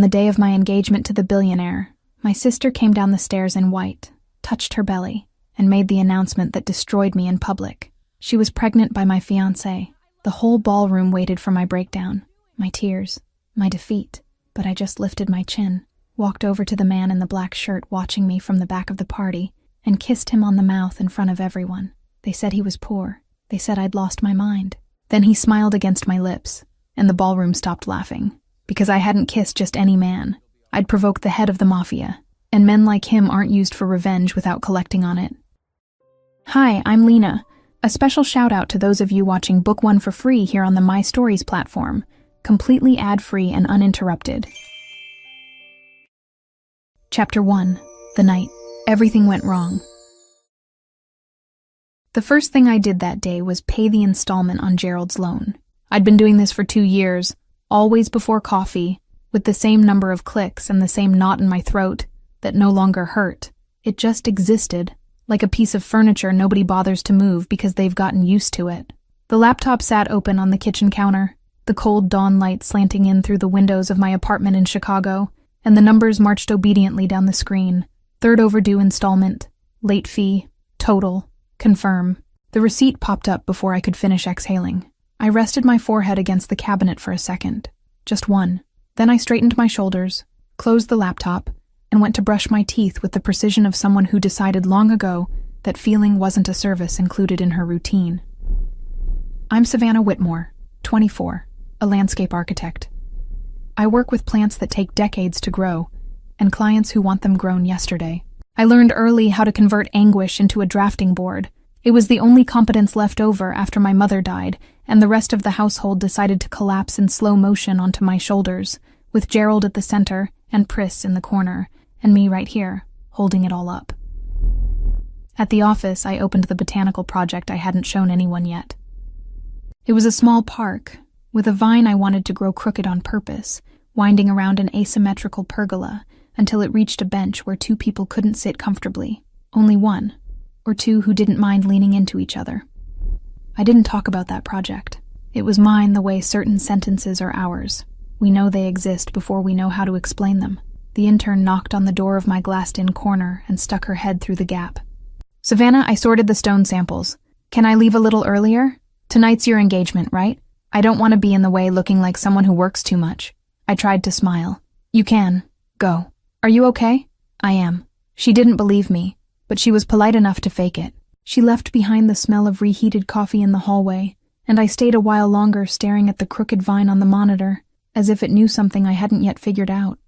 the day of my engagement to the billionaire, my sister came down the stairs in white, touched her belly, and made the announcement that destroyed me in public. She was pregnant by my fiancé. The whole ballroom waited for my breakdown, my tears, my defeat, but I just lifted my chin, walked over to the man in the black shirt watching me from the back of the party, and kissed him on the mouth in front of everyone. They said he was poor. They said I'd lost my mind. Then he smiled against my lips, and the ballroom stopped laughing, because I hadn't kissed just any man. I'd provoked the head of the Mafia, and men like him aren't used for revenge without collecting on it. Hi, I'm Lena. A special shout out to those of you watching Book 1 for free here on the My Stories platform, completely ad-free and uninterrupted. Chapter 1. The night everything went wrong. The first thing I did that day was pay the installment on Gerald's loan. I'd been doing this for 2 years, always before coffee, with the same number of clicks and the same knot in my throat that no longer hurt. It just existed, like a piece of furniture nobody bothers to move because they've gotten used to it. The laptop sat open on the kitchen counter, the cold dawn light slanting in through the windows of my apartment in Chicago, and the numbers marched obediently down the screen. Third overdue installment, late fee, total, confirm. The receipt popped up before I could finish exhaling. I rested my forehead against the cabinet for a second. Just one. Then I straightened my shoulders, closed the laptop, and went to brush my teeth with the precision of someone who decided long ago that feeling wasn't a service included in her routine. I'm Savannah Whitmore, 24, a landscape architect. I work with plants that take decades to grow, and clients who want them grown yesterday. I learned early how to convert anguish into a drafting board. It was the only competence left over after my mother died, and the rest of the household decided to collapse in slow motion onto my shoulders, with Gerald at the center and Pris in the corner, and me right here, holding it all up. At the office, I opened the botanical project I hadn't shown anyone yet. It was a small park, with a vine I wanted to grow crooked on purpose, winding around an asymmetrical pergola until it reached a bench where 2 people couldn't sit comfortably. Only one, or 2 who didn't mind leaning into each other. I didn't talk about that project. It was mine the way certain sentences are ours. We know they exist before we know how to explain them. The intern knocked on the door of my glassed-in corner and stuck her head through the gap. Savannah, I sorted the stone samples. Can I leave a little earlier? Tonight's your engagement, right? I don't want to be in the way looking like someone who works too much. I tried to smile. You can. Go. Are you okay? I am. She didn't believe me, but she was polite enough to fake it. She left behind the smell of reheated coffee in the hallway, and I stayed a while longer staring at the crooked vine on the monitor, as if it knew something I hadn't yet figured out.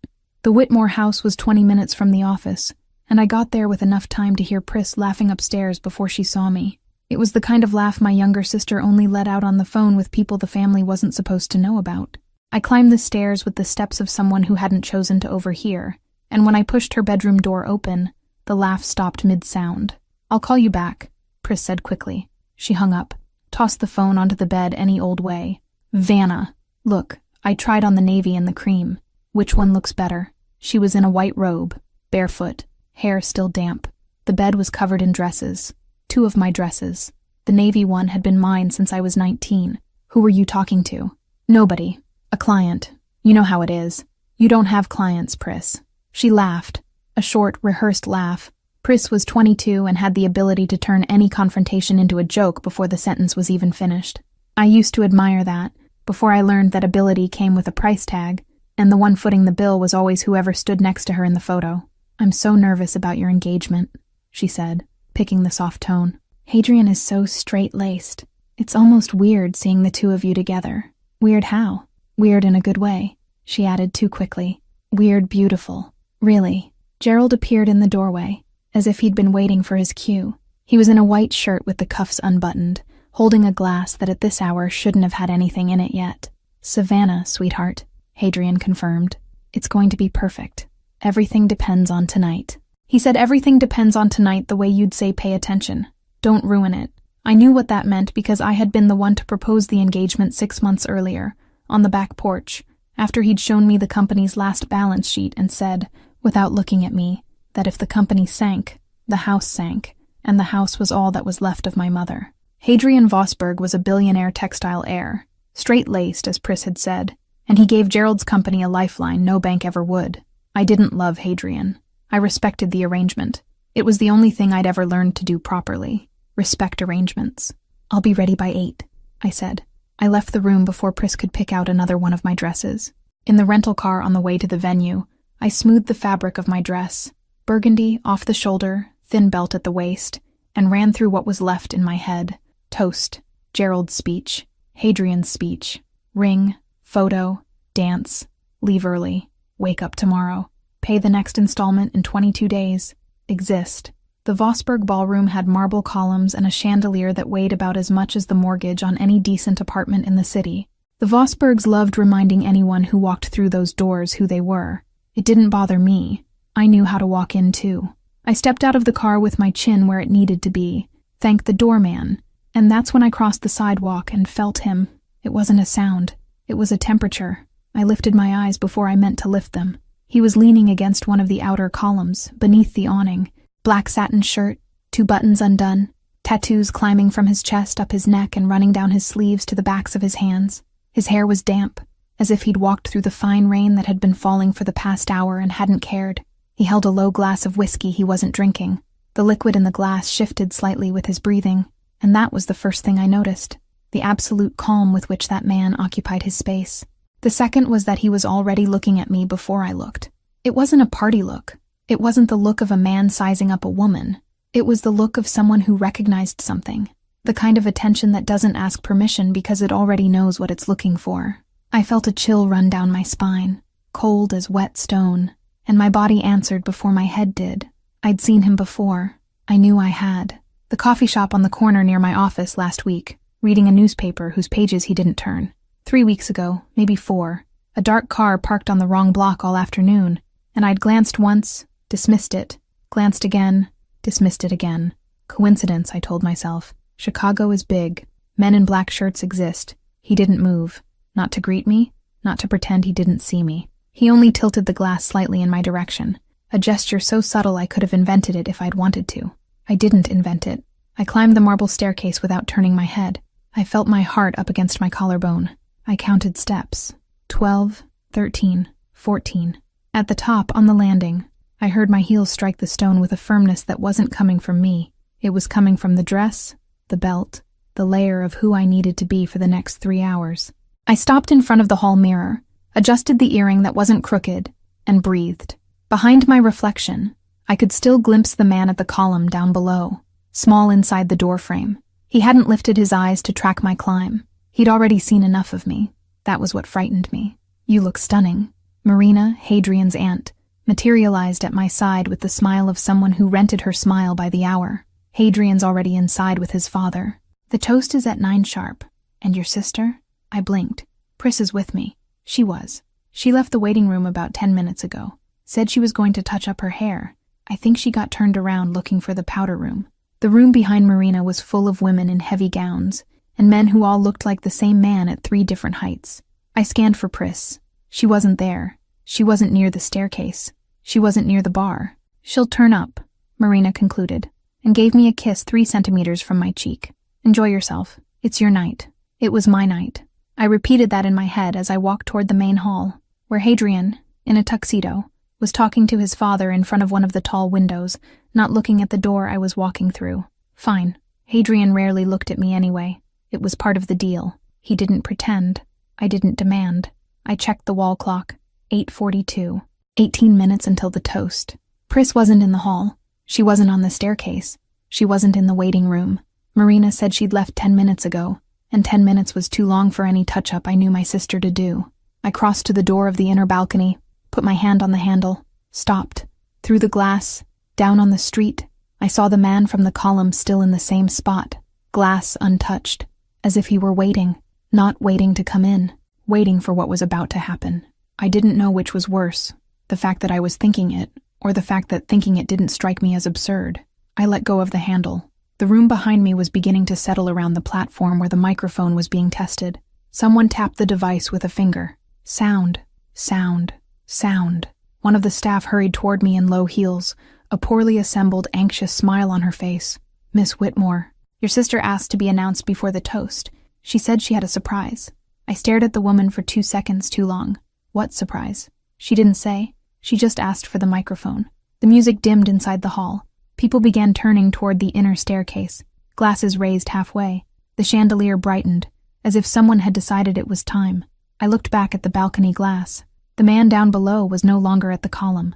The Whitmore house was 20 minutes from the office, and I got there with enough time to hear Pris laughing upstairs before she saw me. It was the kind of laugh my younger sister only let out on the phone with people the family wasn't supposed to know about. I climbed the stairs with the steps of someone who hadn't chosen to overhear, and when I pushed her bedroom door open, the laugh stopped mid-sound. I'll call you back, Pris said quickly. She hung up, tossed the phone onto the bed any old way. Vanna, look, I tried on the navy and the cream. Which one looks better? She was in a white robe, barefoot, hair still damp. The bed was covered in dresses. 2 of my dresses. The navy one had been mine since I was 19. Who were you talking to? Nobody. A client. You know how it is. You don't have clients, Pris. She laughed. A short, rehearsed laugh. Pris was 22 and had the ability to turn any confrontation into a joke before the sentence was even finished. I used to admire that, before I learned that ability came with a price tag, and the one footing the bill was always whoever stood next to her in the photo. I'm so nervous about your engagement, she said, picking the soft tone. Hadrian is so straight-laced. It's almost weird seeing the 2 of you together. Weird how? Weird in a good way, she added too quickly. Weird beautiful. Really. Gerald appeared in the doorway, as if he'd been waiting for his cue. He was in a white shirt with the cuffs unbuttoned, holding a glass that at this hour shouldn't have had anything in it yet. Savannah, sweetheart, Hadrian confirmed. It's going to be perfect. Everything depends on tonight. He said everything depends on tonight the way you'd say pay attention. Don't ruin it. I knew what that meant because I had been the one to propose the engagement 6 months earlier, on the back porch, after he'd shown me the company's last balance sheet and said, without looking at me, that if the company sank, the house sank, and the house was all that was left of my mother. Hadrian Vosberg was a billionaire textile heir, straight-laced, as Pris had said. And he gave Gerald's company a lifeline no bank ever would. I didn't love Hadrian. I respected the arrangement. It was the only thing I'd ever learned to do properly. Respect arrangements. "I'll be ready by 8, I said. I left the room before Pris could pick out another one of my dresses. In the rental car on the way to the venue, I smoothed the fabric of my dress, burgundy, off the shoulder, thin belt at the waist, and ran through what was left in my head. Toast, Gerald's speech, Hadrian's speech, ring, photo, dance, leave early, wake up tomorrow, pay the next installment in 22 days, exist. The Vosburg ballroom had marble columns and a chandelier that weighed about as much as the mortgage on any decent apartment in the city. The Vosburgs loved reminding anyone who walked through those doors who they were. It didn't bother me. I knew how to walk in, too. I stepped out of the car with my chin where it needed to be, thanked the doorman, and that's when I crossed the sidewalk and felt him. It wasn't a sound. It was a temperature. I lifted my eyes before I meant to lift them. He was leaning against one of the outer columns, beneath the awning. Black satin shirt, 2 buttons undone, tattoos climbing from his chest up his neck and running down his sleeves to the backs of his hands. His hair was damp, as if he'd walked through the fine rain that had been falling for the past hour and hadn't cared. He held a low glass of whiskey he wasn't drinking. The liquid in the glass shifted slightly with his breathing, and that was the first thing I noticed, the absolute calm with which that man occupied his space. The second was that he was already looking at me before I looked. It wasn't a party look. It wasn't the look of a man sizing up a woman. It was the look of someone who recognized something, the kind of attention that doesn't ask permission because it already knows what it's looking for. I felt a chill run down my spine, cold as wet stone, and my body answered before my head did. I'd seen him before. I knew I had. The coffee shop on the corner near my office last week, reading a newspaper whose pages he didn't turn. 3 weeks ago, maybe 4, a dark car parked on the wrong block all afternoon, and I'd glanced once, dismissed it, glanced again, dismissed it again. Coincidence, I told myself. Chicago is big. Men in black shirts exist. He didn't move. Not to greet me, not to pretend he didn't see me. He only tilted the glass slightly in my direction, a gesture so subtle I could have invented it if I'd wanted to. I didn't invent it. I climbed the marble staircase without turning my head. I felt my heart up against my collarbone. I counted steps. 12, 13, 14. At the top, on the landing, I heard my heels strike the stone with a firmness that wasn't coming from me. It was coming from the dress, the belt, the layer of who I needed to be for the next 3 hours. I stopped in front of the hall mirror, adjusted the earring that wasn't crooked, and breathed. Behind my reflection, I could still glimpse the man at the column down below, small inside the doorframe. He hadn't lifted his eyes to track my climb. He'd already seen enough of me. That was what frightened me. "You look stunning." Marina, Hadrian's aunt, materialized at my side with the smile of someone who rented her smile by the hour. Hadrian's already inside with his father. "The toast is at 9 sharp. And your sister?" I blinked. "Pris is with me." She was. She left the waiting room about 10 minutes ago. Said she was going to touch up her hair. I think she got turned around looking for the powder room. The room behind Marina was full of women in heavy gowns, and men who all looked like the same man at 3 different heights. I scanned for Pris. She wasn't there. She wasn't near the staircase. She wasn't near the bar. "She'll turn up," Marina concluded, and gave me a kiss 3 centimeters from my cheek. "Enjoy yourself. It's your night." It was my night. I repeated that in my head as I walked toward the main hall, where Hadrian, in a tuxedo, was talking to his father in front of one of the tall windows, not looking at the door I was walking through. Fine. Hadrian rarely looked at me anyway. It was part of the deal. He didn't pretend. I didn't demand. I checked the wall clock. 8:42. 18 minutes until the toast. Pris wasn't in the hall. She wasn't on the staircase. She wasn't in the waiting room. Marina said she'd left 10 minutes ago, and 10 minutes was too long for any touch-up I knew my sister to do. I crossed to the door of the inner balcony, put my hand on the handle, stopped. Through the glass, down on the street, I saw the man from the column still in the same spot, glass untouched, as if he were waiting, not waiting to come in, waiting for what was about to happen. I didn't know which was worse, the fact that I was thinking it, or the fact that thinking it didn't strike me as absurd. I let go of the handle. The room behind me was beginning to settle around the platform where the microphone was being tested. Someone tapped the device with a finger. Sound, sound, sound. One of the staff hurried toward me in low heels, a poorly assembled, anxious smile on her face. "Miss Whitmore, your sister asked to be announced before the toast. She said she had a surprise." I stared at the woman for 2 seconds too long. What surprise? She didn't say. She just asked for the microphone. The music dimmed inside the hall. People began turning toward the inner staircase, glasses raised halfway. The chandelier brightened, as if someone had decided it was time. I looked back at the balcony glass. The man down below was no longer at the column.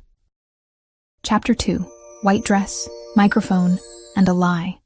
Chapter 2. White dress, microphone, and a lie.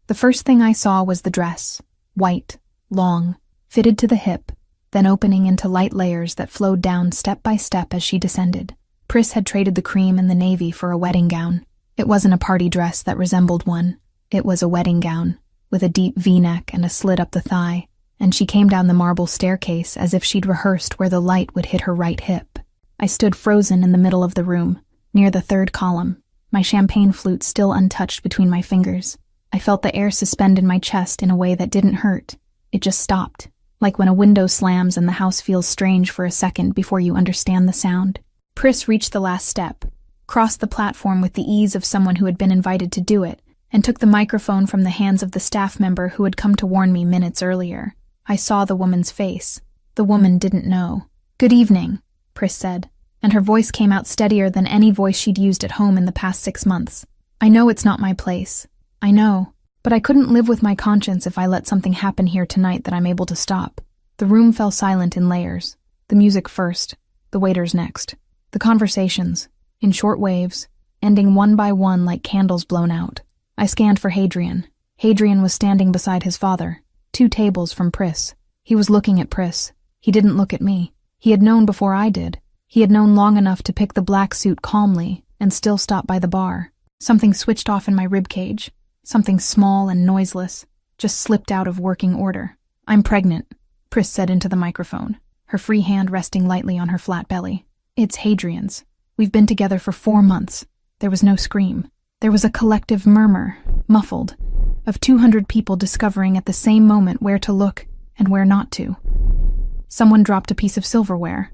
The first thing I saw was the dress. White, long, fitted to the hip, then opening into light layers that flowed down step by step as she descended. Pris had traded the cream and the navy for a wedding gown. It wasn't a party dress that resembled one. It was a wedding gown, with a deep V-neck and a slit up the thigh, and she came down the marble staircase as if she'd rehearsed where the light would hit her right hip. I stood frozen in the middle of the room, near the third column, my champagne flute still untouched between my fingers. I felt the air suspend in my chest in a way that didn't hurt. It just stopped, like when a window slams and the house feels strange for a second before you understand the sound. Pris reached the last step, crossed the platform with the ease of someone who had been invited to do it, and took the microphone from the hands of the staff member who had come to warn me minutes earlier. I saw the woman's face. The woman didn't know. "Good evening," Pris said, and her voice came out steadier than any voice she'd used at home in the past 6 months. "I know it's not my place. I know, but I couldn't live with my conscience if I let something happen here tonight that I'm able to stop." The room fell silent in layers. The music first, the waiters next. The conversations, in short waves, ending one by one like candles blown out. I scanned for Hadrian. Hadrian was standing beside his father, 2 tables from Pris. He was looking at Pris. He didn't look at me. He had known before I did. He had known long enough to pick the black suit calmly and still stop by the bar. Something switched off in my ribcage. Something small and noiseless, just slipped out of working order. "I'm pregnant," Pris said into the microphone, her free hand resting lightly on her flat belly. "It's Hadrian's. We've been together for 4 months. There was no scream. There was a collective murmur, muffled, of 200 people discovering at the same moment where to look and where not to. Someone dropped a piece of silverware.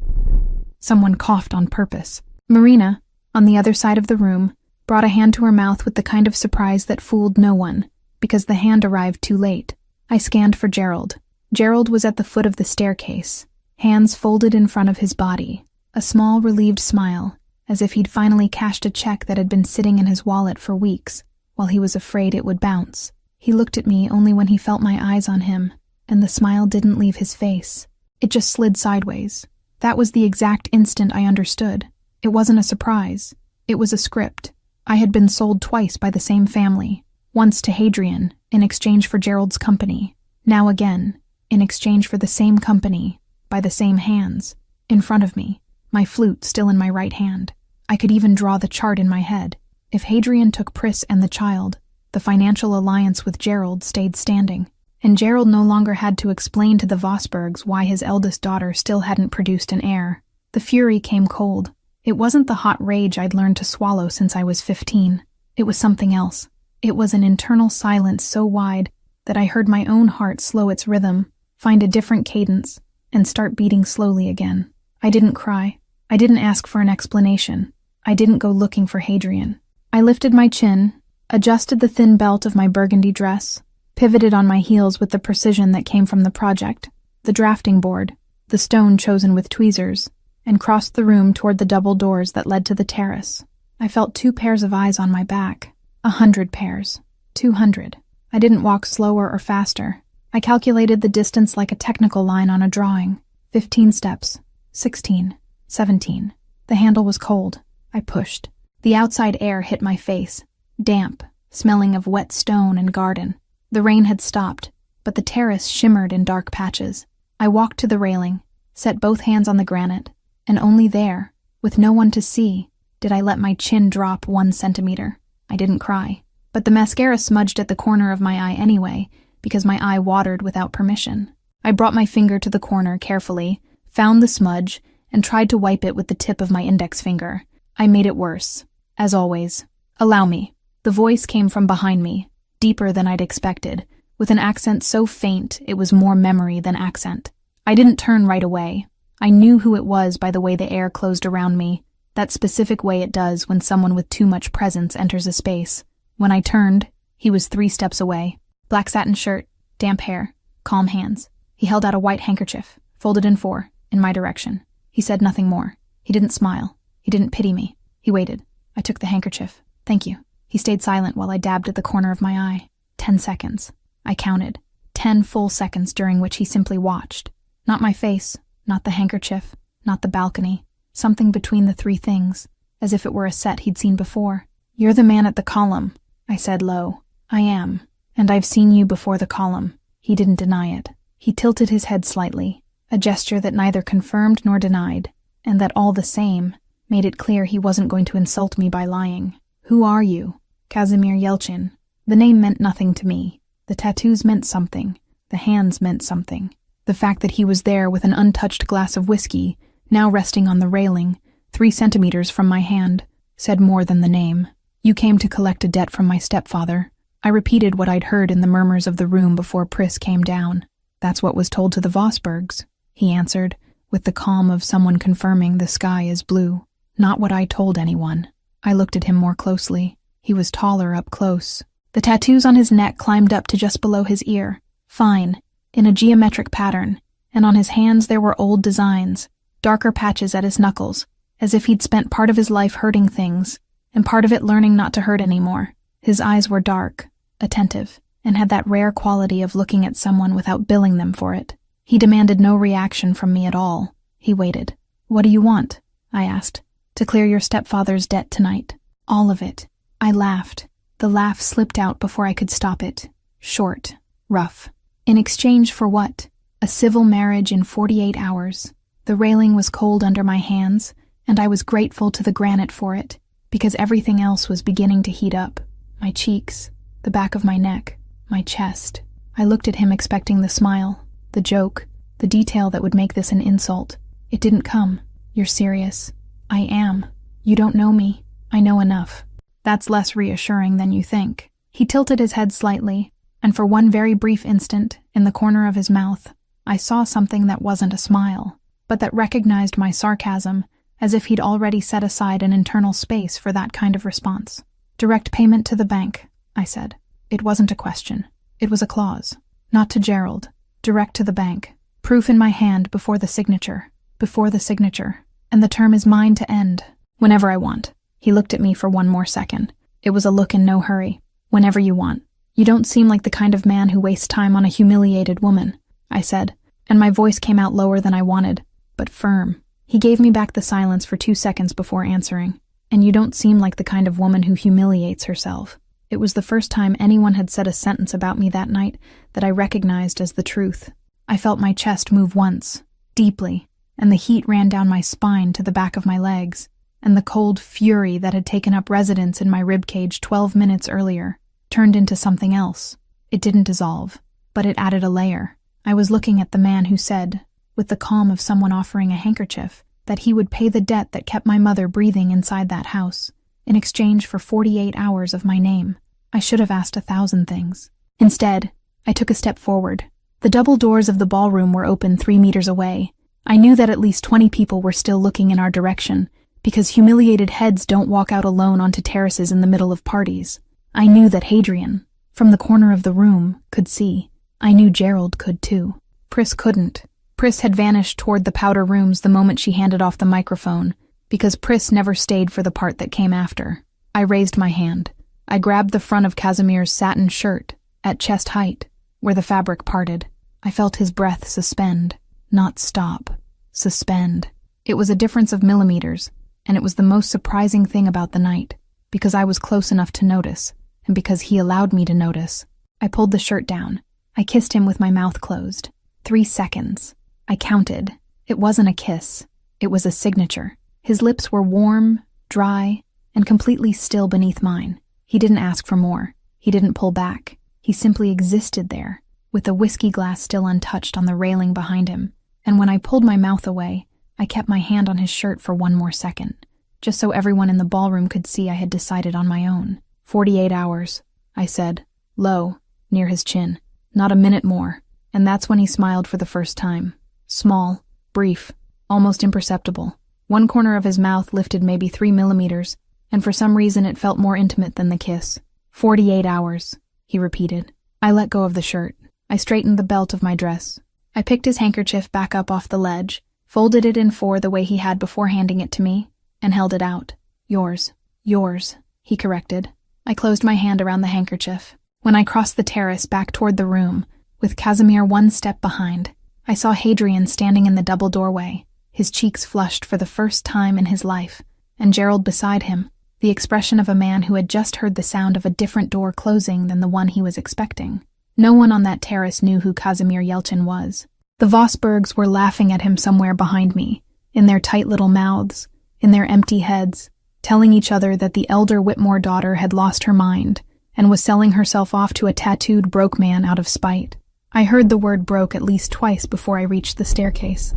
Someone coughed on purpose. Marina, on the other side of the room, brought a hand to her mouth with the kind of surprise that fooled no one, because the hand arrived too late. I scanned for Gerald. Gerald was at the foot of the staircase, hands folded in front of his body, a small relieved smile, as if he'd finally cashed a check that had been sitting in his wallet for weeks, while he was afraid it would bounce. He looked at me only when he felt my eyes on him, and the smile didn't leave his face. It just slid sideways. That was the exact instant I understood. It wasn't a surprise. It was a script. I had been sold twice by the same family, once to Hadrian, in exchange for Gerald's company, now again, in exchange for the same company, by the same hands, in front of me, my flute still in my right hand. I could even draw the chart in my head. If Hadrian took Pris and the child, the financial alliance with Gerald stayed standing, and Gerald no longer had to explain to the Vosbergs why his eldest daughter still hadn't produced an heir. The fury came cold. It wasn't the hot rage I'd learned to swallow since I was 15. It was something else. It was an internal silence so wide that I heard my own heart slow its rhythm, find a different cadence, and start beating slowly again. I didn't cry. I didn't ask for an explanation. I didn't go looking for Hadrian. I lifted my chin, adjusted the thin belt of my burgundy dress, pivoted on my heels with the precision that came from the project, the drafting board, the stone chosen with tweezers, and crossed the room toward the double doors that led to the terrace. I felt 2 pairs of eyes on my back. 100 pairs. 200. I didn't walk slower or faster. I calculated the distance like a technical line on a drawing. 15 steps. 16. 17. The handle was cold. I pushed. The outside air hit my face, damp, smelling of wet stone and garden. The rain had stopped, but the terrace shimmered in dark patches. I walked to the railing, set both hands on the granite, and only there, with no one to see, did I let my chin drop 1 centimeter. I didn't cry, but the mascara smudged at the corner of my eye anyway, because my eye watered without permission. I brought my finger to the corner carefully, found the smudge, and tried to wipe it with the tip of my index finger. I made it worse. As always. "Allow me." The voice came from behind me, deeper than I'd expected, with an accent so faint it was more memory than accent. I didn't turn right away. I knew who it was by the way the air closed around me, that specific way it does when someone with too much presence enters a space. When I turned, he was 3 steps away. Black satin shirt, damp hair, calm hands. He held out a white handkerchief, folded in four, in my direction. He said nothing more. He didn't smile. He didn't pity me. He waited. I took the handkerchief. Thank you. He stayed silent while I dabbed at the corner of my eye. 10 seconds. I counted. 10 full seconds during which he simply watched. Not my face, not the handkerchief, not the balcony. Something between the three things, as if it were a set he'd seen before. "You're the man at the column," I said low. "I am, and I've seen you before the column." He didn't deny it. He tilted his head slightly, a gesture that neither confirmed nor denied, and that all the same made it clear he wasn't going to insult me by lying. "Who are you?" "Kazimir Yelchin." The name meant nothing to me. The tattoos meant something. The hands meant something. The fact that he was there with an untouched glass of whiskey, now resting on the railing, 3 centimeters from my hand, said more than the name. "You came to collect a debt from my stepfather." I repeated what I'd heard in the murmurs of the room before Pris came down. "That's what was told to the Vosbergs," he answered, with the calm of someone confirming the sky is blue. "Not what I told anyone." I looked at him more closely. He was taller up close. The tattoos on his neck climbed up to just below his ear, fine, in a geometric pattern, and on his hands there were old designs, darker patches at his knuckles, as if he'd spent part of his life hurting things, and part of it learning not to hurt anymore. His eyes were dark, attentive, and had that rare quality of looking at someone without billing them for it. He demanded no reaction from me at all. He waited. "What do you want?" I asked. "To clear your stepfather's debt tonight." "All of it." I laughed. The laugh slipped out before I could stop it. Short, rough. "In exchange for what?" "A civil marriage in 48 hours. The railing was cold under my hands, and I was grateful to the granite for it, because everything else was beginning to heat up. My cheeks, the back of my neck, my chest. I looked at him expecting the smile, the joke, the detail that would make this an insult. It didn't come. "You're serious?" "I am. You don't know me. I know enough." "That's less reassuring than you think." He tilted his head slightly, and for one very brief instant, in the corner of his mouth, I saw something that wasn't a smile, but that recognized my sarcasm, as if he'd already set aside an internal space for that kind of response. "Direct payment to the bank," I said. It wasn't a question. It was a clause. Not to Gerald. Direct to the bank. Proof in my hand before the signature. Before the signature. And the term is mine to end. Whenever I want. He looked at me for one more second. It was a look in no hurry. "Whenever you want. You don't seem like the kind of man who wastes time on a humiliated woman," I said, and my voice came out lower than I wanted, but firm. He gave me back the silence for 2 seconds before answering. "And you don't seem like the kind of woman who humiliates herself." It was the first time anyone had said a sentence about me that night that I recognized as the truth. I felt my chest move once, deeply, and the heat ran down my spine to the back of my legs, and the cold fury that had taken up residence in my ribcage 12 minutes earlier turned into something else. It didn't dissolve, but it added a layer. I was looking at the man who said, with the calm of someone offering a handkerchief, that he would pay the debt that kept my mother breathing inside that house, in exchange for 48 hours of my name. I should have asked 1,000 things. Instead, I took a step forward. The double doors of the ballroom were open 3 meters away. I knew that at least 20 people were still looking in our direction, because humiliated heads don't walk out alone onto terraces in the middle of parties. I knew that Hadrian, from the corner of the room, could see. I knew Gerald could too. Pris couldn't. Pris had vanished toward the powder rooms the moment she handed off the microphone, because Pris never stayed for the part that came after. I raised my hand. I grabbed the front of Casimir's satin shirt, at chest height, where the fabric parted. I felt his breath suspend, not stop. Suspend. It was a difference of millimeters, and it was the most surprising thing about the night, because I was close enough to notice, and because he allowed me to notice. I pulled the shirt down. I kissed him with my mouth closed. 3 seconds. I counted. It wasn't a kiss. It was a signature. His lips were warm, dry, and completely still beneath mine. He didn't ask for more. He didn't pull back. He simply existed there, with the whiskey glass still untouched on the railing behind him. And when I pulled my mouth away, I kept my hand on his shirt for 1 more second, just so everyone in the ballroom could see I had decided on my own. 48 hours, I said, low, near his chin. Not a minute more. And that's when he smiled for the first time. Small, brief, almost imperceptible. One corner of his mouth lifted maybe 3 millimeters, and for some reason it felt more intimate than the kiss. 48 hours, he repeated. I let go of the shirt. I straightened the belt of my dress. I picked his handkerchief back up off the ledge, folded it in four the way he had before handing it to me, and held it out. Yours, he corrected. I closed my hand around the handkerchief. When I crossed the terrace back toward the room, with Casimir one step behind, I saw Hadrian standing in the double doorway, his cheeks flushed for the first time in his life, and Gerald beside him, the expression of a man who had just heard the sound of a different door closing than the one he was expecting. No one on that terrace knew who Casimir Yelchin was. The Vosbergs were laughing at him somewhere behind me, in their tight little mouths, in their empty heads, telling each other that the elder Whitmore daughter had lost her mind and was selling herself off to a tattooed broke man out of spite. I heard the word broke at least twice before I reached the staircase.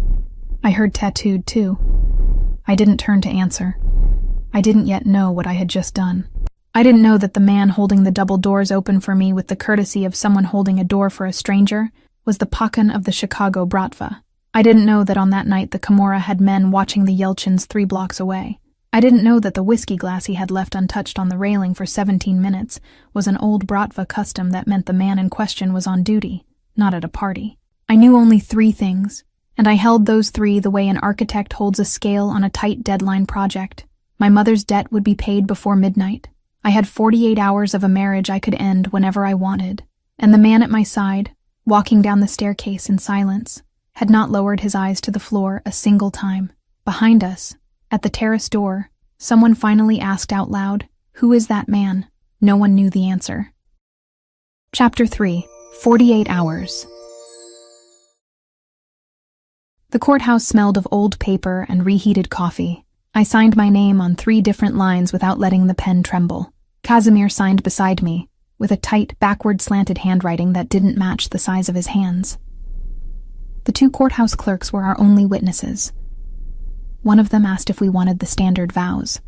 I heard tattooed, too. I didn't turn to answer. I didn't yet know what I had just done. I didn't know that the man holding the double doors open for me with the courtesy of someone holding a door for a stranger was the Pakan of the Chicago Bratva. I didn't know that on that night the Camorra had men watching the Yelchins 3 blocks away. I didn't know that the whiskey glass he had left untouched on the railing for 17 minutes was an old Bratva custom that meant the man in question was on duty, not at a party. I knew only 3 things, and I held those 3 the way an architect holds a scale on a tight deadline project. My mother's debt would be paid before midnight. I had 48 hours of a marriage I could end whenever I wanted, and the man at my side, walking down the staircase in silence, had not lowered his eyes to the floor a single time. Behind us, at the terrace door, someone finally asked out loud, "Who is that man?" No one knew the answer. Chapter 3. 48 Hours. The courthouse smelled of old paper and reheated coffee. I signed my name on 3 different lines without letting the pen tremble. Casimir signed beside me, with a tight, backward-slanted handwriting that didn't match the size of his hands. The 2 courthouse clerks were our only witnesses. One of them asked if we wanted the standard vows.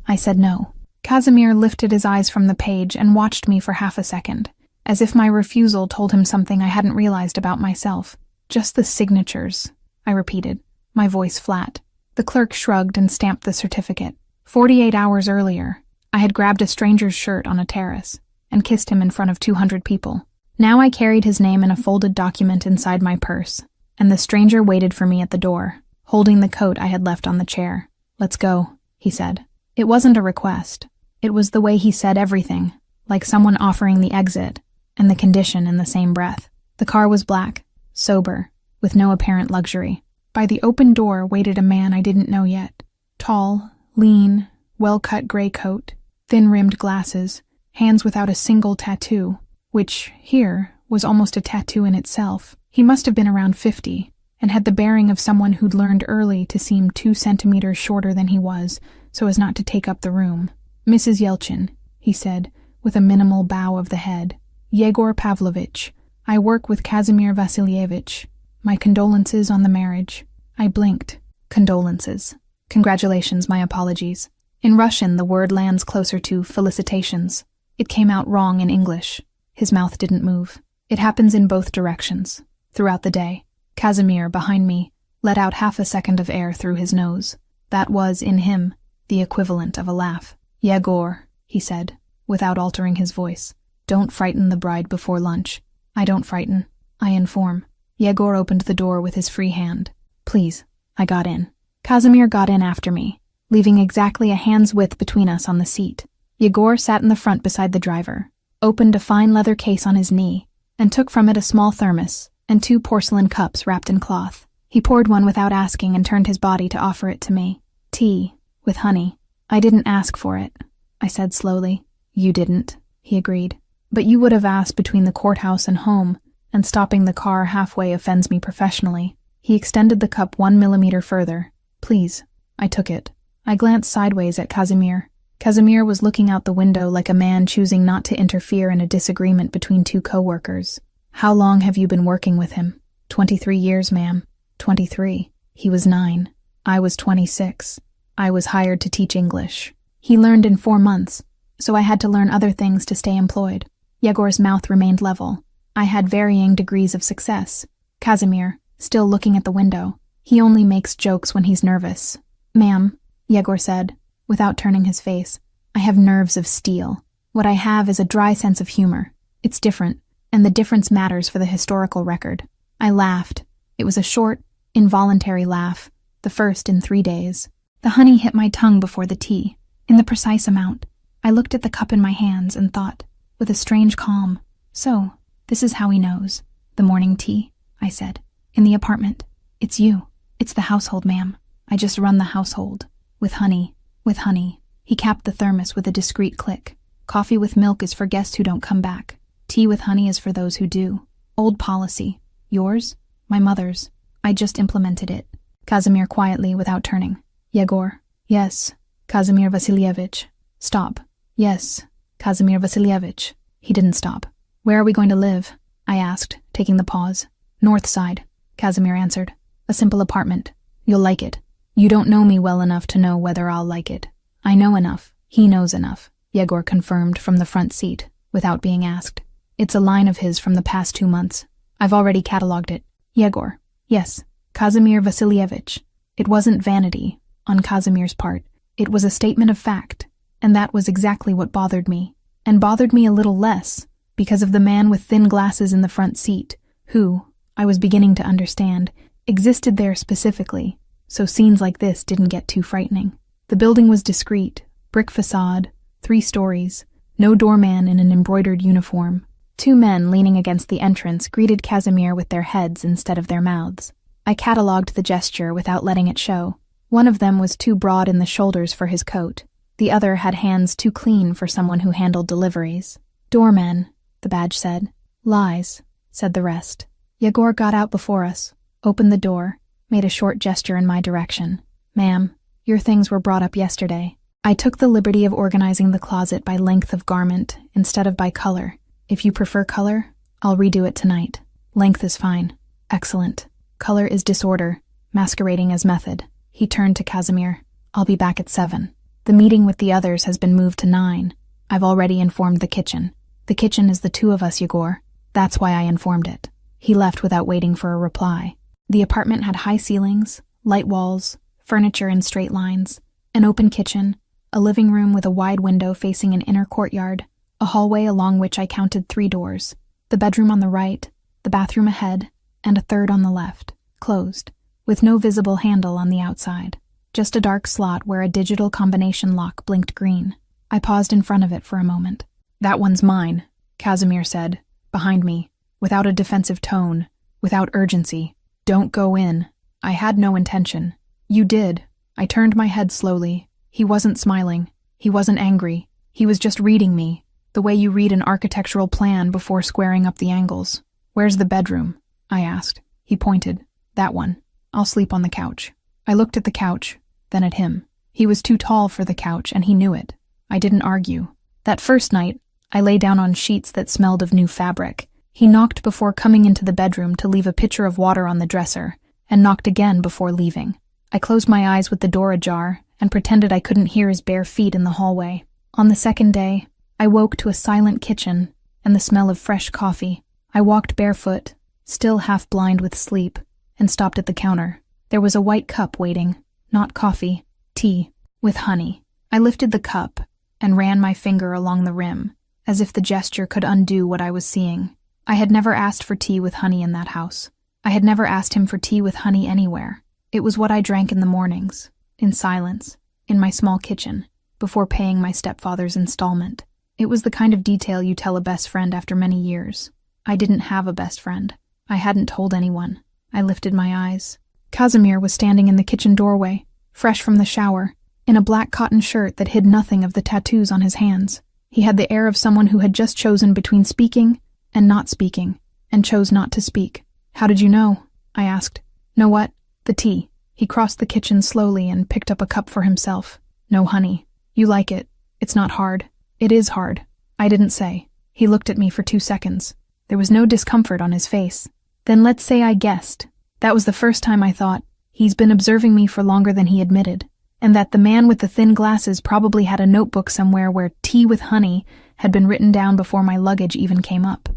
I said no. Casimir lifted his eyes from the page and watched me for half a second, as if my refusal told him something I hadn't realized about myself. "Just the signatures," I repeated, my voice flat. The clerk shrugged and stamped the certificate. 48 hours earlier, I had grabbed a stranger's shirt on a terrace and kissed him in front of 200 people. Now I carried his name in a folded document inside my purse, and the stranger waited for me at the door, holding the coat I had left on the chair. "Let's go," he said. It wasn't a request. It was the way he said everything, like someone offering the exit and the condition in the same breath. The car was black, sober, with no apparent luxury. By the open door waited a man I didn't know yet. Tall, lean, well-cut gray coat, thin-rimmed glasses, hands without a single tattoo, which, here, was almost a tattoo in itself. He must have been around 50, and had the bearing of someone who'd learned early to seem 2 centimeters shorter than he was, so as not to take up the room. "Mrs. Yelchin," he said, with a minimal bow of the head. "Yegor Pavlovich, I work with Casimir Vasilyevich. My condolences on the marriage." I blinked. Condolences. Congratulations, my apologies. In Russian, the word lands closer to felicitations. It came out wrong in English. His mouth didn't move. It happens in both directions. Throughout the day, Casimir, behind me, let out half a second of air through his nose. That was, in him, the equivalent of a laugh. "Yegor," he said, without altering his voice. "Don't frighten the bride before lunch." "I don't frighten. I inform." Yegor opened the door with his free hand. "Please." I got in. Casimir got in after me, leaving exactly a hand's width between us on the seat. Yegor sat in the front beside the driver, opened a fine leather case on his knee, and took from it a small thermos and 2 porcelain cups wrapped in cloth. He poured one without asking and turned his body to offer it to me. "Tea, with honey." "I didn't ask for it," I said slowly. "You didn't," he agreed. "But you would have asked between the courthouse and home, and stopping the car halfway offends me professionally." He extended the cup 1 millimeter further. "Please." I took it. I glanced sideways at Casimir. Casimir was looking out the window like a man choosing not to interfere in a disagreement between 2 co-workers. "How long have you been working with him?" 23 years, ma'am." 23. He was 9. I was 26. I was hired to teach English. He learned in 4 months, so I had to learn other things to stay employed. Yegor's mouth remained level. I had varying degrees of success. Casimir, still looking at the window. "He only makes jokes when he's nervous." "Ma'am," Yegor said, without turning his face, "I have nerves of steel. What I have is a dry sense of humor. It's different, and the difference matters for the historical record." I laughed, It was a short, involuntary laugh, the first in 3 days. The honey hit my tongue before the tea, in the precise amount. I looked at the cup in my hands and thought, with a strange calm, "So, this is how he knows. The morning tea," I said. "In the apartment. It's you. It's the household, ma'am. I just run the household. With honey. With honey." He capped the thermos with a discreet click. "Coffee with milk is for guests who don't come back. Tea with honey is for those who do. Old policy. Yours? My mother's. I just implemented it." Kazimir quietly, without turning. "Yegor." "Yes." "Kazimir Vasilievich." "Stop." "Yes." "Kazimir Vasilievich." He didn't stop. "Where are we going to live?" I asked, taking the pause. "North side," Kazimir answered. "A simple apartment. You'll like it. You don't know me well enough to know whether I'll like it." "I know enough. He knows enough," Yegor confirmed from the front seat, without being asked. "It's a line of his from the past 2 months. I've already catalogued it." "Yegor." "Yes. Kazimir Vasilievich." It wasn't vanity, on Kazimir's part. It was a statement of fact, and that was exactly what bothered me. And bothered me a little less, because of the man with thin glasses in the front seat, who, I was beginning to understand, existed there specifically, so scenes like this didn't get too frightening. The building was discreet, brick facade, 3 stories, no doorman in an embroidered uniform. 2 men leaning against the entrance greeted Kazimir with their heads instead of their mouths. I catalogued the gesture without letting it show. One of them was too broad in the shoulders for his coat. The other had hands too clean for someone who handled deliveries. "Doorman," the badge said. "Lies," said the rest. Yegor got out before us, opened the door, made a short gesture in my direction. "Ma'am, your things were brought up yesterday." I took the liberty of organizing the closet by length of garment instead of by color. "If you prefer color, I'll redo it tonight. Length is fine." "Excellent. Color is disorder, masquerading as method." He turned to Kazimir. "I'll be back at 7. The meeting with the others has been moved to 9. I've already informed the kitchen. The kitchen is the 2 of us, Yegor. That's why I informed it." He left without waiting for a reply. The apartment had high ceilings, light walls, furniture in straight lines, an open kitchen, a living room with a wide window facing an inner courtyard, a hallway along which I counted 3 doors, the bedroom on the right, the bathroom ahead, and a third on the left, closed, with no visible handle on the outside. Just a dark slot where a digital combination lock blinked green. I paused in front of it for a moment. "That one's mine," Kazimir said, behind me, without a defensive tone, without urgency. "Don't go in." I had no intention. "You did." I turned my head slowly. He wasn't smiling. He wasn't angry. He was just reading me, the way you read an architectural plan before squaring up the angles. "Where's the bedroom?" I asked. He pointed. "That one. I'll sleep on the couch." I looked at the couch, then at him. He was too tall for the couch, and he knew it. I didn't argue. That first night, I lay down on sheets that smelled of new fabric. He knocked before coming into the bedroom to leave a pitcher of water on the dresser, and knocked again before leaving. I closed my eyes with the door ajar and pretended I couldn't hear his bare feet in the hallway. On the second day, I woke to a silent kitchen and the smell of fresh coffee. I walked barefoot, still half blind with sleep, and stopped at the counter. There was a white cup waiting, not coffee, tea, with honey. I lifted the cup and ran my finger along the rim, as if the gesture could undo what I was seeing. I had never asked for tea with honey in that house. I had never asked him for tea with honey anywhere. It was what I drank in the mornings, in silence, in my small kitchen, before paying my stepfather's installment. It was the kind of detail you tell a best friend after many years. I didn't have a best friend. I hadn't told anyone. I lifted my eyes. Kazimir was standing in the kitchen doorway, fresh from the shower, in a black cotton shirt that hid nothing of the tattoos on his hands. He had the air of someone who had just chosen between speaking and not speaking, and chose not to speak. "How did you know?" I asked. "Know what?" "The tea." He crossed the kitchen slowly and picked up a cup for himself. "No honey. You like it. It's not hard." "It is hard." I didn't say. He looked at me for 2 seconds. There was no discomfort on his face. Then let's say I guessed. That was the first time I thought, he's been observing me for longer than he admitted, and that the man with the thin glasses probably had a notebook somewhere where tea with honey had been written down before my luggage even came up.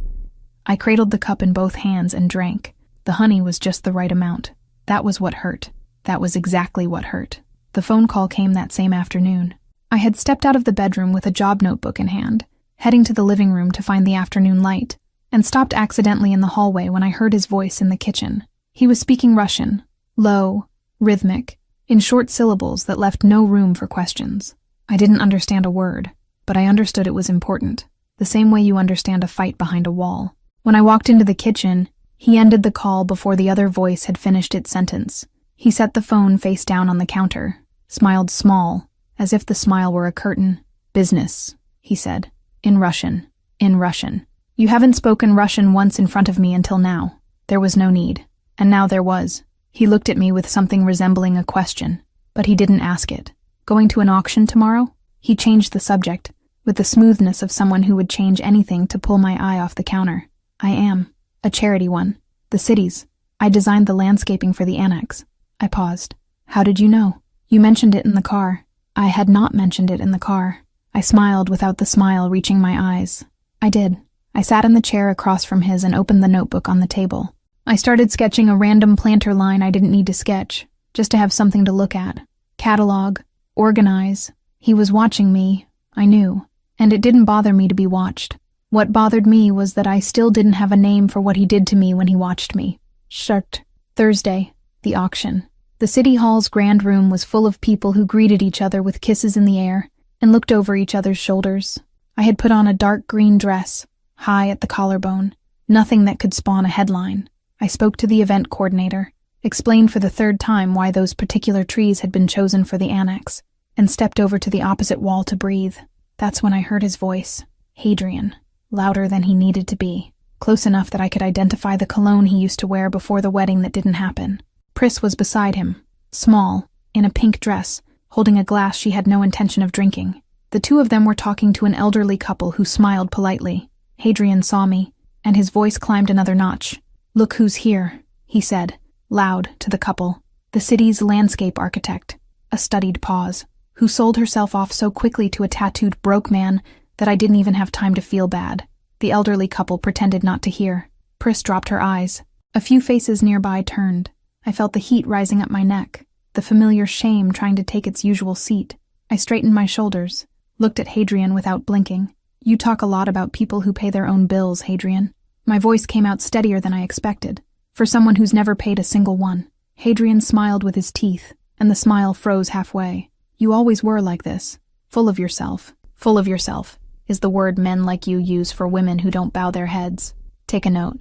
I cradled the cup in both hands and drank. The honey was just the right amount. That was what hurt. That was exactly what hurt. The phone call came that same afternoon. I had stepped out of the bedroom with a job notebook in hand, heading to the living room to find the afternoon light, and stopped accidentally in the hallway when I heard his voice in the kitchen. He was speaking Russian, low, rhythmic, in short syllables that left no room for questions. I didn't understand a word, but I understood it was important, the same way you understand a fight behind a wall. When I walked into the kitchen, he ended the call before the other voice had finished its sentence. He set the phone face down on the counter, smiled small, as if the smile were a curtain. "Business," he said, in Russian. In Russian. "You haven't spoken Russian once in front of me until now. There was no need. And now there was." He looked at me with something resembling a question, but he didn't ask it. "Going to an auction tomorrow?" He changed the subject, with the smoothness of someone who would change anything to pull my eye off the counter. "I am. A charity one. The city's. I designed the landscaping for the annex." I paused. "How did you know?" "You mentioned it in the car." I had not mentioned it in the car. I smiled without the smile reaching my eyes. "I did." I sat in the chair across from his and opened the notebook on the table. I started sketching a random planter line I didn't need to sketch, just to have something to look at. Catalog. Organize. He was watching me, I knew, and it didn't bother me to be watched. What bothered me was that I still didn't have a name for what he did to me when he watched me. Shurt. Thursday. The auction. The city hall's grand room was full of people who greeted each other with kisses in the air and looked over each other's shoulders. I had put on a dark green dress, high at the collarbone, nothing that could spawn a headline. I spoke to the event coordinator, explained for the third time why those particular trees had been chosen for the annex, and stepped over to the opposite wall to breathe. That's when I heard his voice, Hadrian, louder than he needed to be, close enough that I could identify the cologne he used to wear before the wedding that didn't happen. Pris was beside him, small, in a pink dress, holding a glass she had no intention of drinking. The two of them were talking to an elderly couple who smiled politely. Hadrian saw me, and his voice climbed another notch. "Look who's here," he said, loud, to the couple. "The city's landscape architect." A studied pause. "Who sold herself off so quickly to a tattooed broke man that I didn't even have time to feel bad." The elderly couple pretended not to hear. Pris dropped her eyes. A few faces nearby turned. I felt the heat rising up my neck, the familiar shame trying to take its usual seat. I straightened my shoulders, looked at Hadrian without blinking. "You talk a lot about people who pay their own bills, Hadrian." My voice came out steadier than I expected, for someone who's never paid a single one. Hadrian smiled with his teeth, and the smile froze halfway. "You always were like this. Full of yourself. Full of yourself is the word men like you use for women who don't bow their heads. Take a note."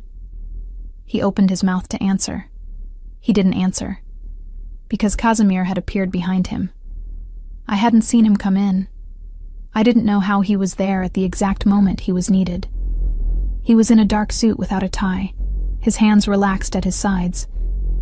He opened his mouth to answer. He didn't answer, because Casimir had appeared behind him. I hadn't seen him come in. I didn't know how he was there at the exact moment he was needed. He was in a dark suit without a tie, his hands relaxed at his sides,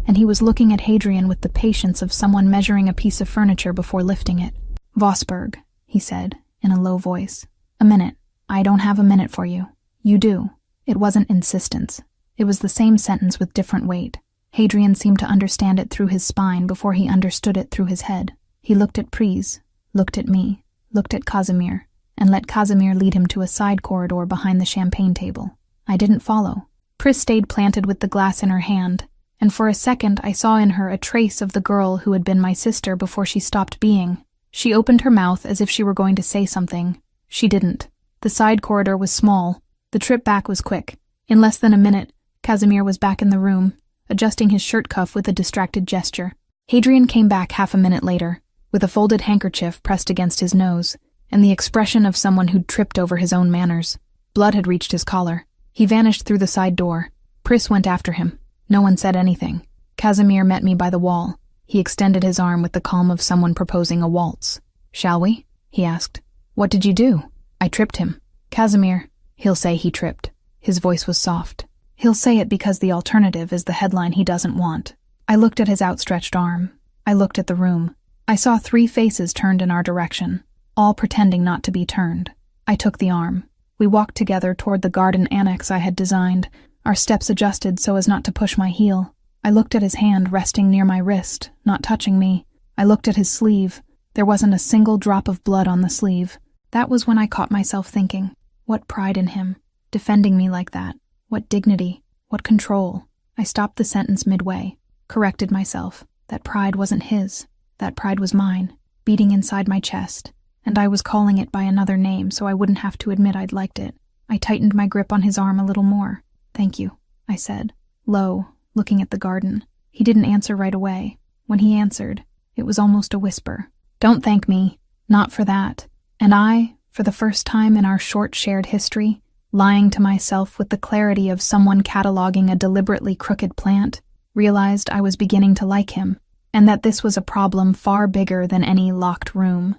and he was looking at Hadrian with the patience of someone measuring a piece of furniture before lifting it. "Vosburg," he said, in a low voice. "A minute. I don't have a minute for you. You do." It wasn't insistence. It was the same sentence with different weight. Hadrian seemed to understand it through his spine before he understood it through his head. He looked at Pris, looked at me, looked at Casimir, and let Casimir lead him to a side corridor behind the champagne table. I didn't follow. Pris stayed planted with the glass in her hand, and for a second I saw in her a trace of the girl who had been my sister before she stopped being. She opened her mouth as if she were going to say something. She didn't. The side corridor was small. The trip back was quick. In less than a minute, Casimir was back in the room, adjusting his shirt cuff with a distracted gesture. Hadrian came back half a minute later, with a folded handkerchief pressed against his nose, and the expression of someone who'd tripped over his own manners. Blood had reached his collar. He vanished through the side door. Pris went after him. No one said anything. Casimir met me by the wall. He extended his arm with the calm of someone proposing a waltz. "Shall we?" he asked. "What did you do?" "I tripped him." "Casimir, he'll say he tripped." His voice was soft. "He'll say it because the alternative is the headline he doesn't want." I looked at his outstretched arm. I looked at the room. I saw 3 faces turned in our direction, all pretending not to be turned. I took the arm. We walked together toward the garden annex I had designed, our steps adjusted so as not to push my heel. I looked at his hand resting near my wrist, not touching me. I looked at his sleeve. There wasn't a single drop of blood on the sleeve. That was when I caught myself thinking, what pride in him, defending me like that. What dignity, what control. I stopped the sentence midway, corrected myself. That pride wasn't his. That pride was mine, beating inside my chest, and I was calling it by another name so I wouldn't have to admit I'd liked it. I tightened my grip on his arm a little more. "Thank you," I said, low, looking at the garden. He didn't answer right away. When he answered, it was almost a whisper. "Don't thank me. Not for that." And I, for the first time in our short shared history, lying to myself with the clarity of someone cataloging a deliberately crooked plant, realized I was beginning to like him, and that this was a problem far bigger than any locked room.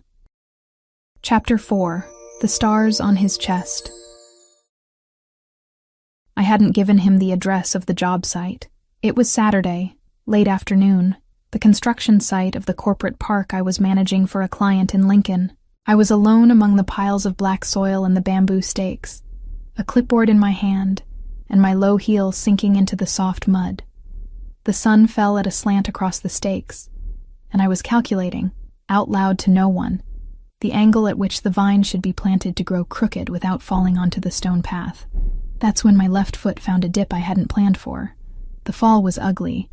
Chapter 4. The Stars on His Chest. I hadn't given him the address of the job site. It was Saturday, late afternoon, the construction site of the corporate park I was managing for a client in Lincoln. I was alone among the piles of black soil and the bamboo stakes, a clipboard in my hand, and my low heels sinking into the soft mud. The sun fell at a slant across the stakes, and I was calculating, out loud to no one, the angle at which the vine should be planted to grow crooked without falling onto the stone path. That's when my left foot found a dip I hadn't planned for. The fall was ugly,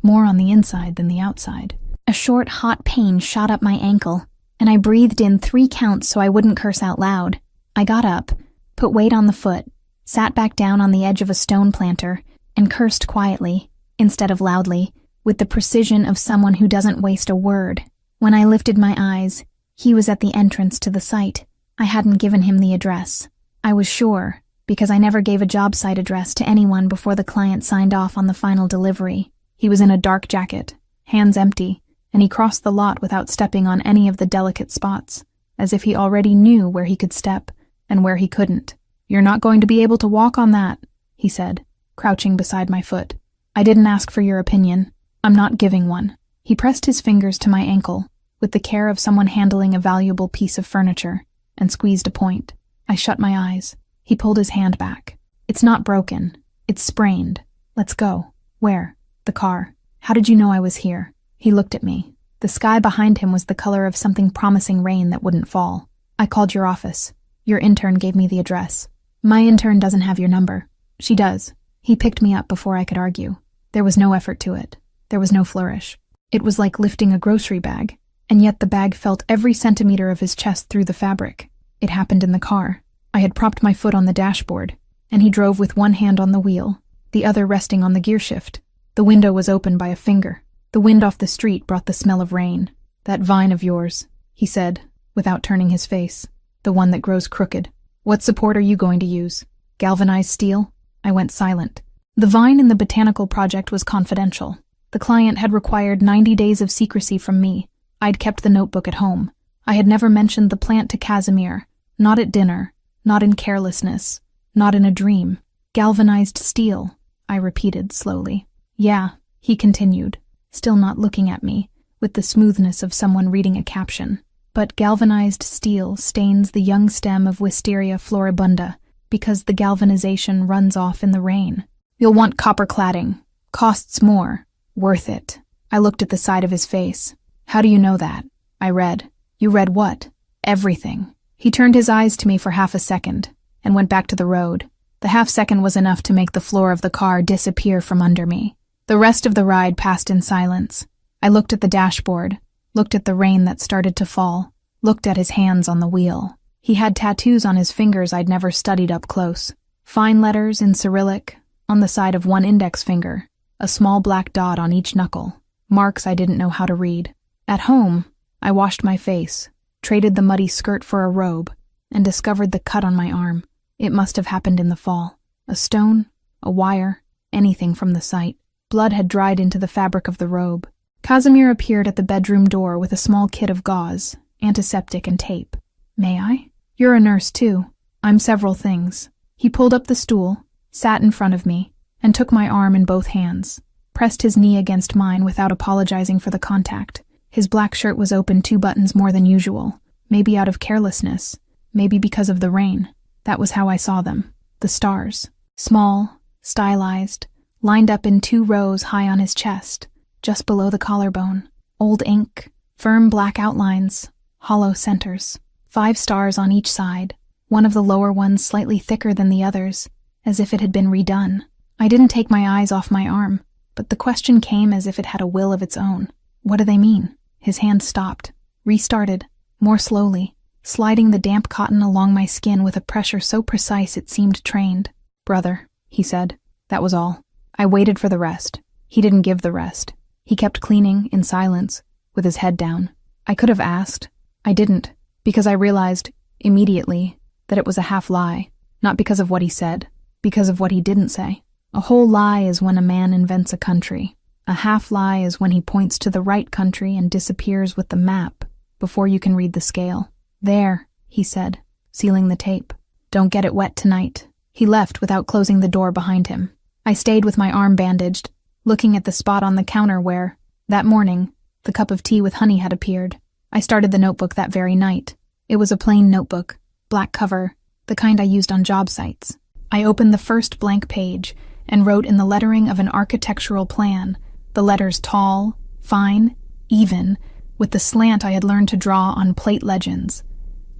more on the inside than the outside. A short, hot pain shot up my ankle, and I breathed in 3 counts so I wouldn't curse out loud. I got up, put weight on the foot, sat back down on the edge of a stone planter, and cursed quietly, instead of loudly, with the precision of someone who doesn't waste a word. When I lifted my eyes, he was at the entrance to the site. I hadn't given him the address. I was sure, because I never gave a job site address to anyone before the client signed off on the final delivery. He was in a dark jacket, hands empty, and he crossed the lot without stepping on any of the delicate spots, as if he already knew where he could step and where he couldn't. "You're not going to be able to walk on that," he said, crouching beside my foot. "I didn't ask for your opinion. I'm not giving one." He pressed his fingers to my ankle, with the care of someone handling a valuable piece of furniture, and squeezed a point. I shut my eyes. He pulled his hand back. "It's not broken. It's sprained. Let's go." "Where?" "The car." "How did you know I was here?" He looked at me. The sky behind him was the color of something promising rain that wouldn't fall. "I called your office. Your intern gave me the address." "My intern doesn't have your number." "She does." He picked me up before I could argue. There was no effort to it. There was no flourish. It was like lifting a grocery bag, and yet the bag felt every centimeter of his chest through the fabric. It happened in the car. I had propped my foot on the dashboard, and he drove with one hand on the wheel, the other resting on the gearshift. The window was open by a finger. The wind off the street brought the smell of rain. "That vine of yours," he said, without turning his face. "The one that grows crooked. What support are you going to use? Galvanized steel?" I went silent. The vine in the botanical project was confidential. The client had required 90 days of secrecy from me. I'd kept the notebook at home. I had never mentioned the plant to Casimir, not at dinner, not in carelessness, not in a dream. "Galvanized steel," I repeated slowly. "Yeah," he continued, still not looking at me, with the smoothness of someone reading a caption. "But galvanized steel stains the young stem of Wisteria floribunda because the galvanization runs off in the rain. You'll want copper cladding. Costs more. Worth it." I looked at the side of his face. "How do you know that?" I read. "You read what?" "Everything." He turned his eyes to me for half a second, and went back to the road. The half second was enough to make the floor of the car disappear from under me. The rest of the ride passed in silence. I looked at the dashboard, looked at the rain that started to fall, looked at his hands on the wheel. He had tattoos on his fingers I'd never studied up close. Fine letters in Cyrillic, on the side of one index finger, a small black dot on each knuckle, marks I didn't know how to read. At home, I washed my face, traded the muddy skirt for a robe, and discovered the cut on my arm. It must have happened in the fall. A stone, a wire, anything from the site. Blood had dried into the fabric of the robe. Casimir appeared at the bedroom door with a small kit of gauze, antiseptic and tape. "May I?" "You're a nurse, too." "I'm several things." He pulled up the stool, sat in front of me, and took my arm in both hands, pressed his knee against mine without apologizing for the contact. His black shirt was open 2 buttons more than usual, maybe out of carelessness, maybe because of the rain. That was how I saw them. The stars. Small, stylized, lined up in 2 rows high on his chest, just below the collarbone. Old ink, firm black outlines, hollow centers. 5 stars on each side, one of the lower ones slightly thicker than the others, as if it had been redone. I didn't take my eyes off my arm, but the question came as if it had a will of its own. "What do they mean?" His hand stopped, restarted, more slowly, sliding the damp cotton along my skin with a pressure so precise it seemed trained. "Brother," he said. That was all. I waited for the rest. He didn't give the rest. He kept cleaning, in silence, with his head down. I could have asked. I didn't, because I realized, immediately, that it was a half lie, not because of what he said, because of what he didn't say. A whole lie is when a man invents a country. A half lie is when he points to the right country and disappears with the map before you can read the scale. There, he said, sealing the tape. Don't get it wet tonight. He left without closing the door behind him. I stayed with my arm bandaged, looking at the spot on the counter where, that morning, the cup of tea with honey had appeared. I started the notebook that very night. It was a plain notebook, black cover, the kind I used on job sites. I opened the first blank page and wrote in the lettering of an architectural plan, the letters tall, fine, even, with the slant I had learned to draw on plate legends.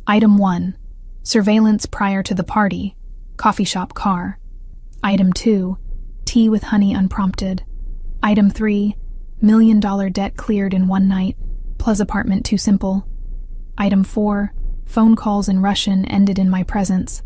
Item 1, surveillance prior to the party, coffee shop car. Item 2, tea with honey unprompted. Item 3, $1 million debt cleared in one night, plus apartment too simple. Item 4, phone calls in Russian ended in my presence.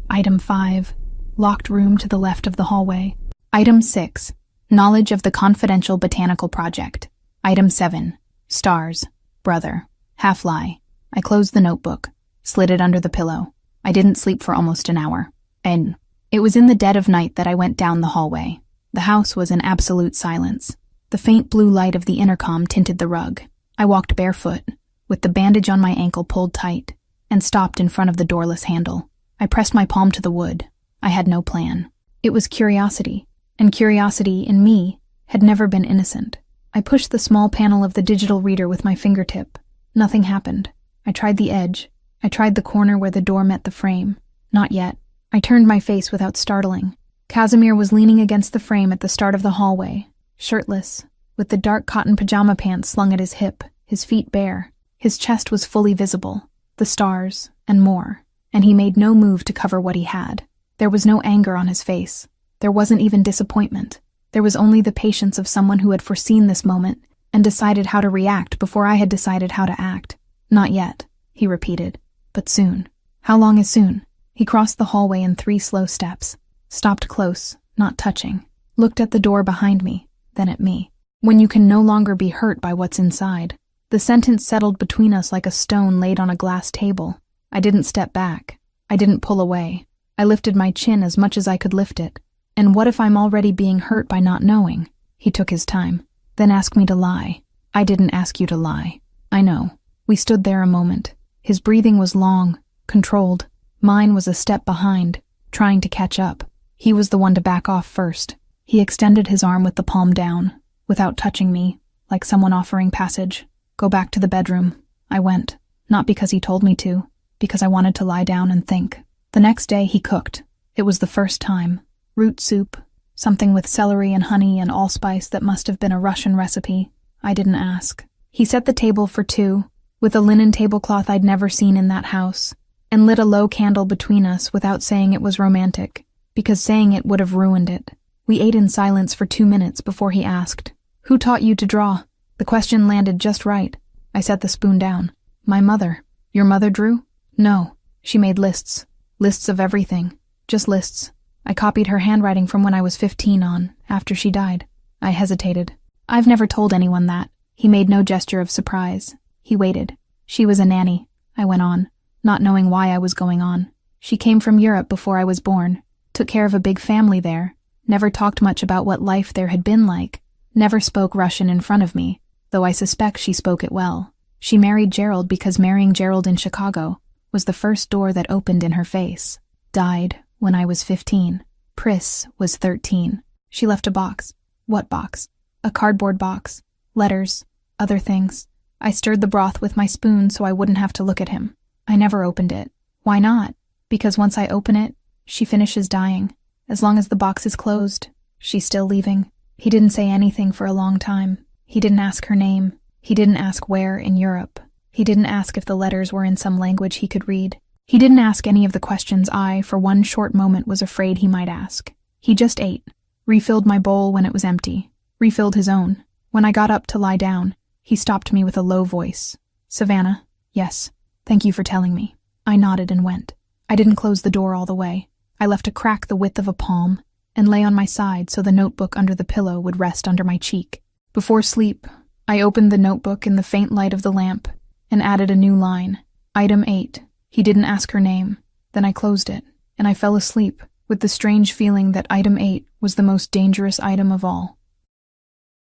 Item 5, locked room to the left of the hallway. Item 6, knowledge of the confidential botanical project. Item 7, stars, brother, half lie. I closed the notebook, slid it under the pillow. I didn't sleep for almost an hour. And it was in the dead of night that I went down the hallway. The house was in absolute silence. The faint blue light of the intercom tinted the rug. I walked barefoot, with the bandage on my ankle pulled tight, and stopped in front of the doorless handle. I pressed my palm to the wood. I had no plan. It was curiosity, and curiosity, in me, had never been innocent. I pushed the small panel of the digital reader with my fingertip. Nothing happened. I tried the edge. I tried the corner where the door met the frame. Not yet. I turned my face without startling. Casimir was leaning against the frame at the start of the hallway, shirtless, with the dark cotton pajama pants slung at his hip, his feet bare. His chest was fully visible, the stars, and more, and he made no move to cover what he had. There was no anger on his face. There wasn't even disappointment. There was only the patience of someone who had foreseen this moment and decided how to react before I had decided how to act. Not yet, he repeated, but soon. How long is soon? He crossed the hallway in 3 slow steps, stopped close, not touching, looked at the door behind me, then at me. When you can no longer be hurt by what's inside. The sentence settled between us like a stone laid on a glass table. I didn't step back. I didn't pull away. I lifted my chin as much as I could lift it. And what if I'm already being hurt by not knowing? He took his time, then asked me to lie. I didn't ask you to lie. I know. We stood there a moment. His breathing was long, controlled. Mine was a step behind, trying to catch up. He was the one to back off first. He extended his arm with the palm down, without touching me, like someone offering passage. Go back to the bedroom. I went, not because he told me to, because I wanted to lie down and think. The next day he cooked. It was the first time. Root soup, something with celery and honey and allspice that must have been a Russian recipe. I didn't ask. He set the table for 2, with a linen tablecloth I'd never seen in that house, and lit a low candle between us without saying it was romantic, because saying it would have ruined it. We ate in silence for 2 minutes before he asked, "Who taught you to draw?" The question landed just right. I set the spoon down. "My mother." "Your mother drew?" "No. She made lists. Lists of everything. Just lists. I copied her handwriting from when I was 15 on, after she died." I hesitated. "I've never told anyone that." He made no gesture of surprise. He waited. "She was a nanny," I went on, not knowing why I was going on. "She came from Europe before I was born, took care of a big family there, never talked much about what life there had been like, never spoke Russian in front of me, though I suspect she spoke it well. She married Gerald because marrying Gerald in Chicago was the first door that opened in her face. Died when I was 15. Pris was 13. She left a box." "What box?" "A cardboard box. Letters. Other things." I stirred the broth with my spoon so I wouldn't have to look at him. "I never opened it." "Why not?" "Because once I open it, she finishes dying. As long as the box is closed, she's still leaving." He didn't say anything for a long time. He didn't ask her name. He didn't ask where in Europe. He didn't ask if the letters were in some language he could read. He didn't ask any of the questions I, for one short moment, was afraid he might ask. He just ate, refilled my bowl when it was empty, refilled his own. When I got up to lie down, he stopped me with a low voice. "Savannah?" "Yes. Thank you for telling me." I nodded and went. I didn't close the door all the way. I left a crack the width of a palm, and lay on my side so the notebook under the pillow would rest under my cheek. Before sleep, I opened the notebook in the faint light of the lamp and added a new line. Item 8. He didn't ask her name. Then I closed it, and I fell asleep with the strange feeling that item 8 was the most dangerous item of all.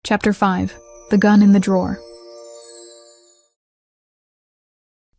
Chapter 5. The gun in the drawer.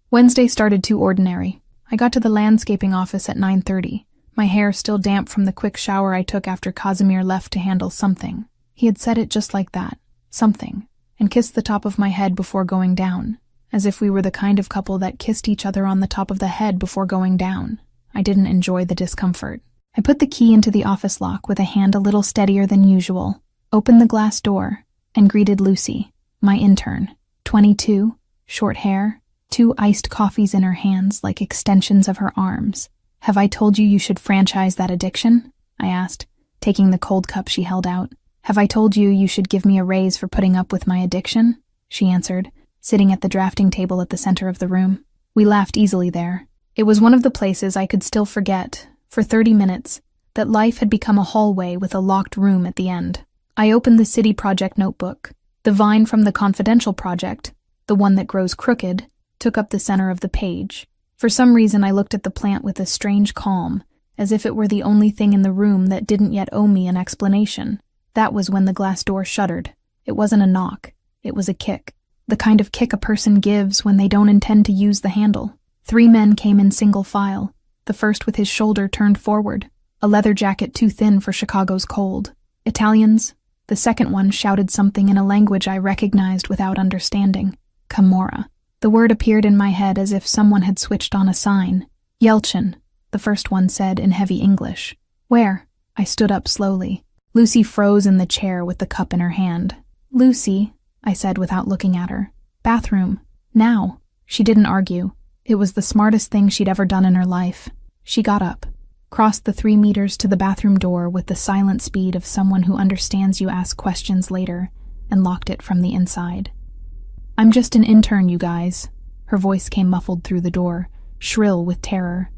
Wednesday started too ordinary. I got to the landscaping office at 9:30, my hair still damp from the quick shower I took after Casimir left to handle something. He had said it just like that, something, and kissed the top of my head before going down, as if we were the kind of couple that kissed each other on the top of the head before going down. I didn't enjoy the discomfort. I put the key into the office lock with a hand a little steadier than usual, opened the glass door, and greeted Lucy, my intern, 22, short hair, 2 iced coffees in her hands like extensions of her arms. "Have I told you should franchise that addiction?" I asked, taking the cold cup she held out. "Have I told you should give me a raise for putting up with my addiction?" she answered, sitting at the drafting table at the center of the room. We laughed easily there. It was one of the places I could still forget, for 30 minutes, that life had become a hallway with a locked room at the end. I opened the city project notebook. The vine from the confidential project, the one that grows crooked, took up the center of the page. For some reason I looked at the plant with a strange calm, as if it were the only thing in the room that didn't yet owe me an explanation. That was when the glass door shuddered. It wasn't a knock. It was a kick. The kind of kick a person gives when they don't intend to use the handle. 3 men came in single file, the first with his shoulder turned forward, a leather jacket too thin for Chicago's cold. Italians. The second one shouted something in a language I recognized without understanding. Camorra. The word appeared in my head as if someone had switched on a sign. Yelchin, the first one said in heavy English. "Where?" I stood up slowly. Lucy froze in the chair with the cup in her hand. "Lucy," I said without looking at her. "Bathroom. Now." She didn't argue. It was the smartest thing she'd ever done in her life. She got up, crossed the 3 meters to the bathroom door with the silent speed of someone who understands you ask questions later, and locked it from the inside. "I'm just an intern, you guys." Her voice came muffled through the door, shrill with terror.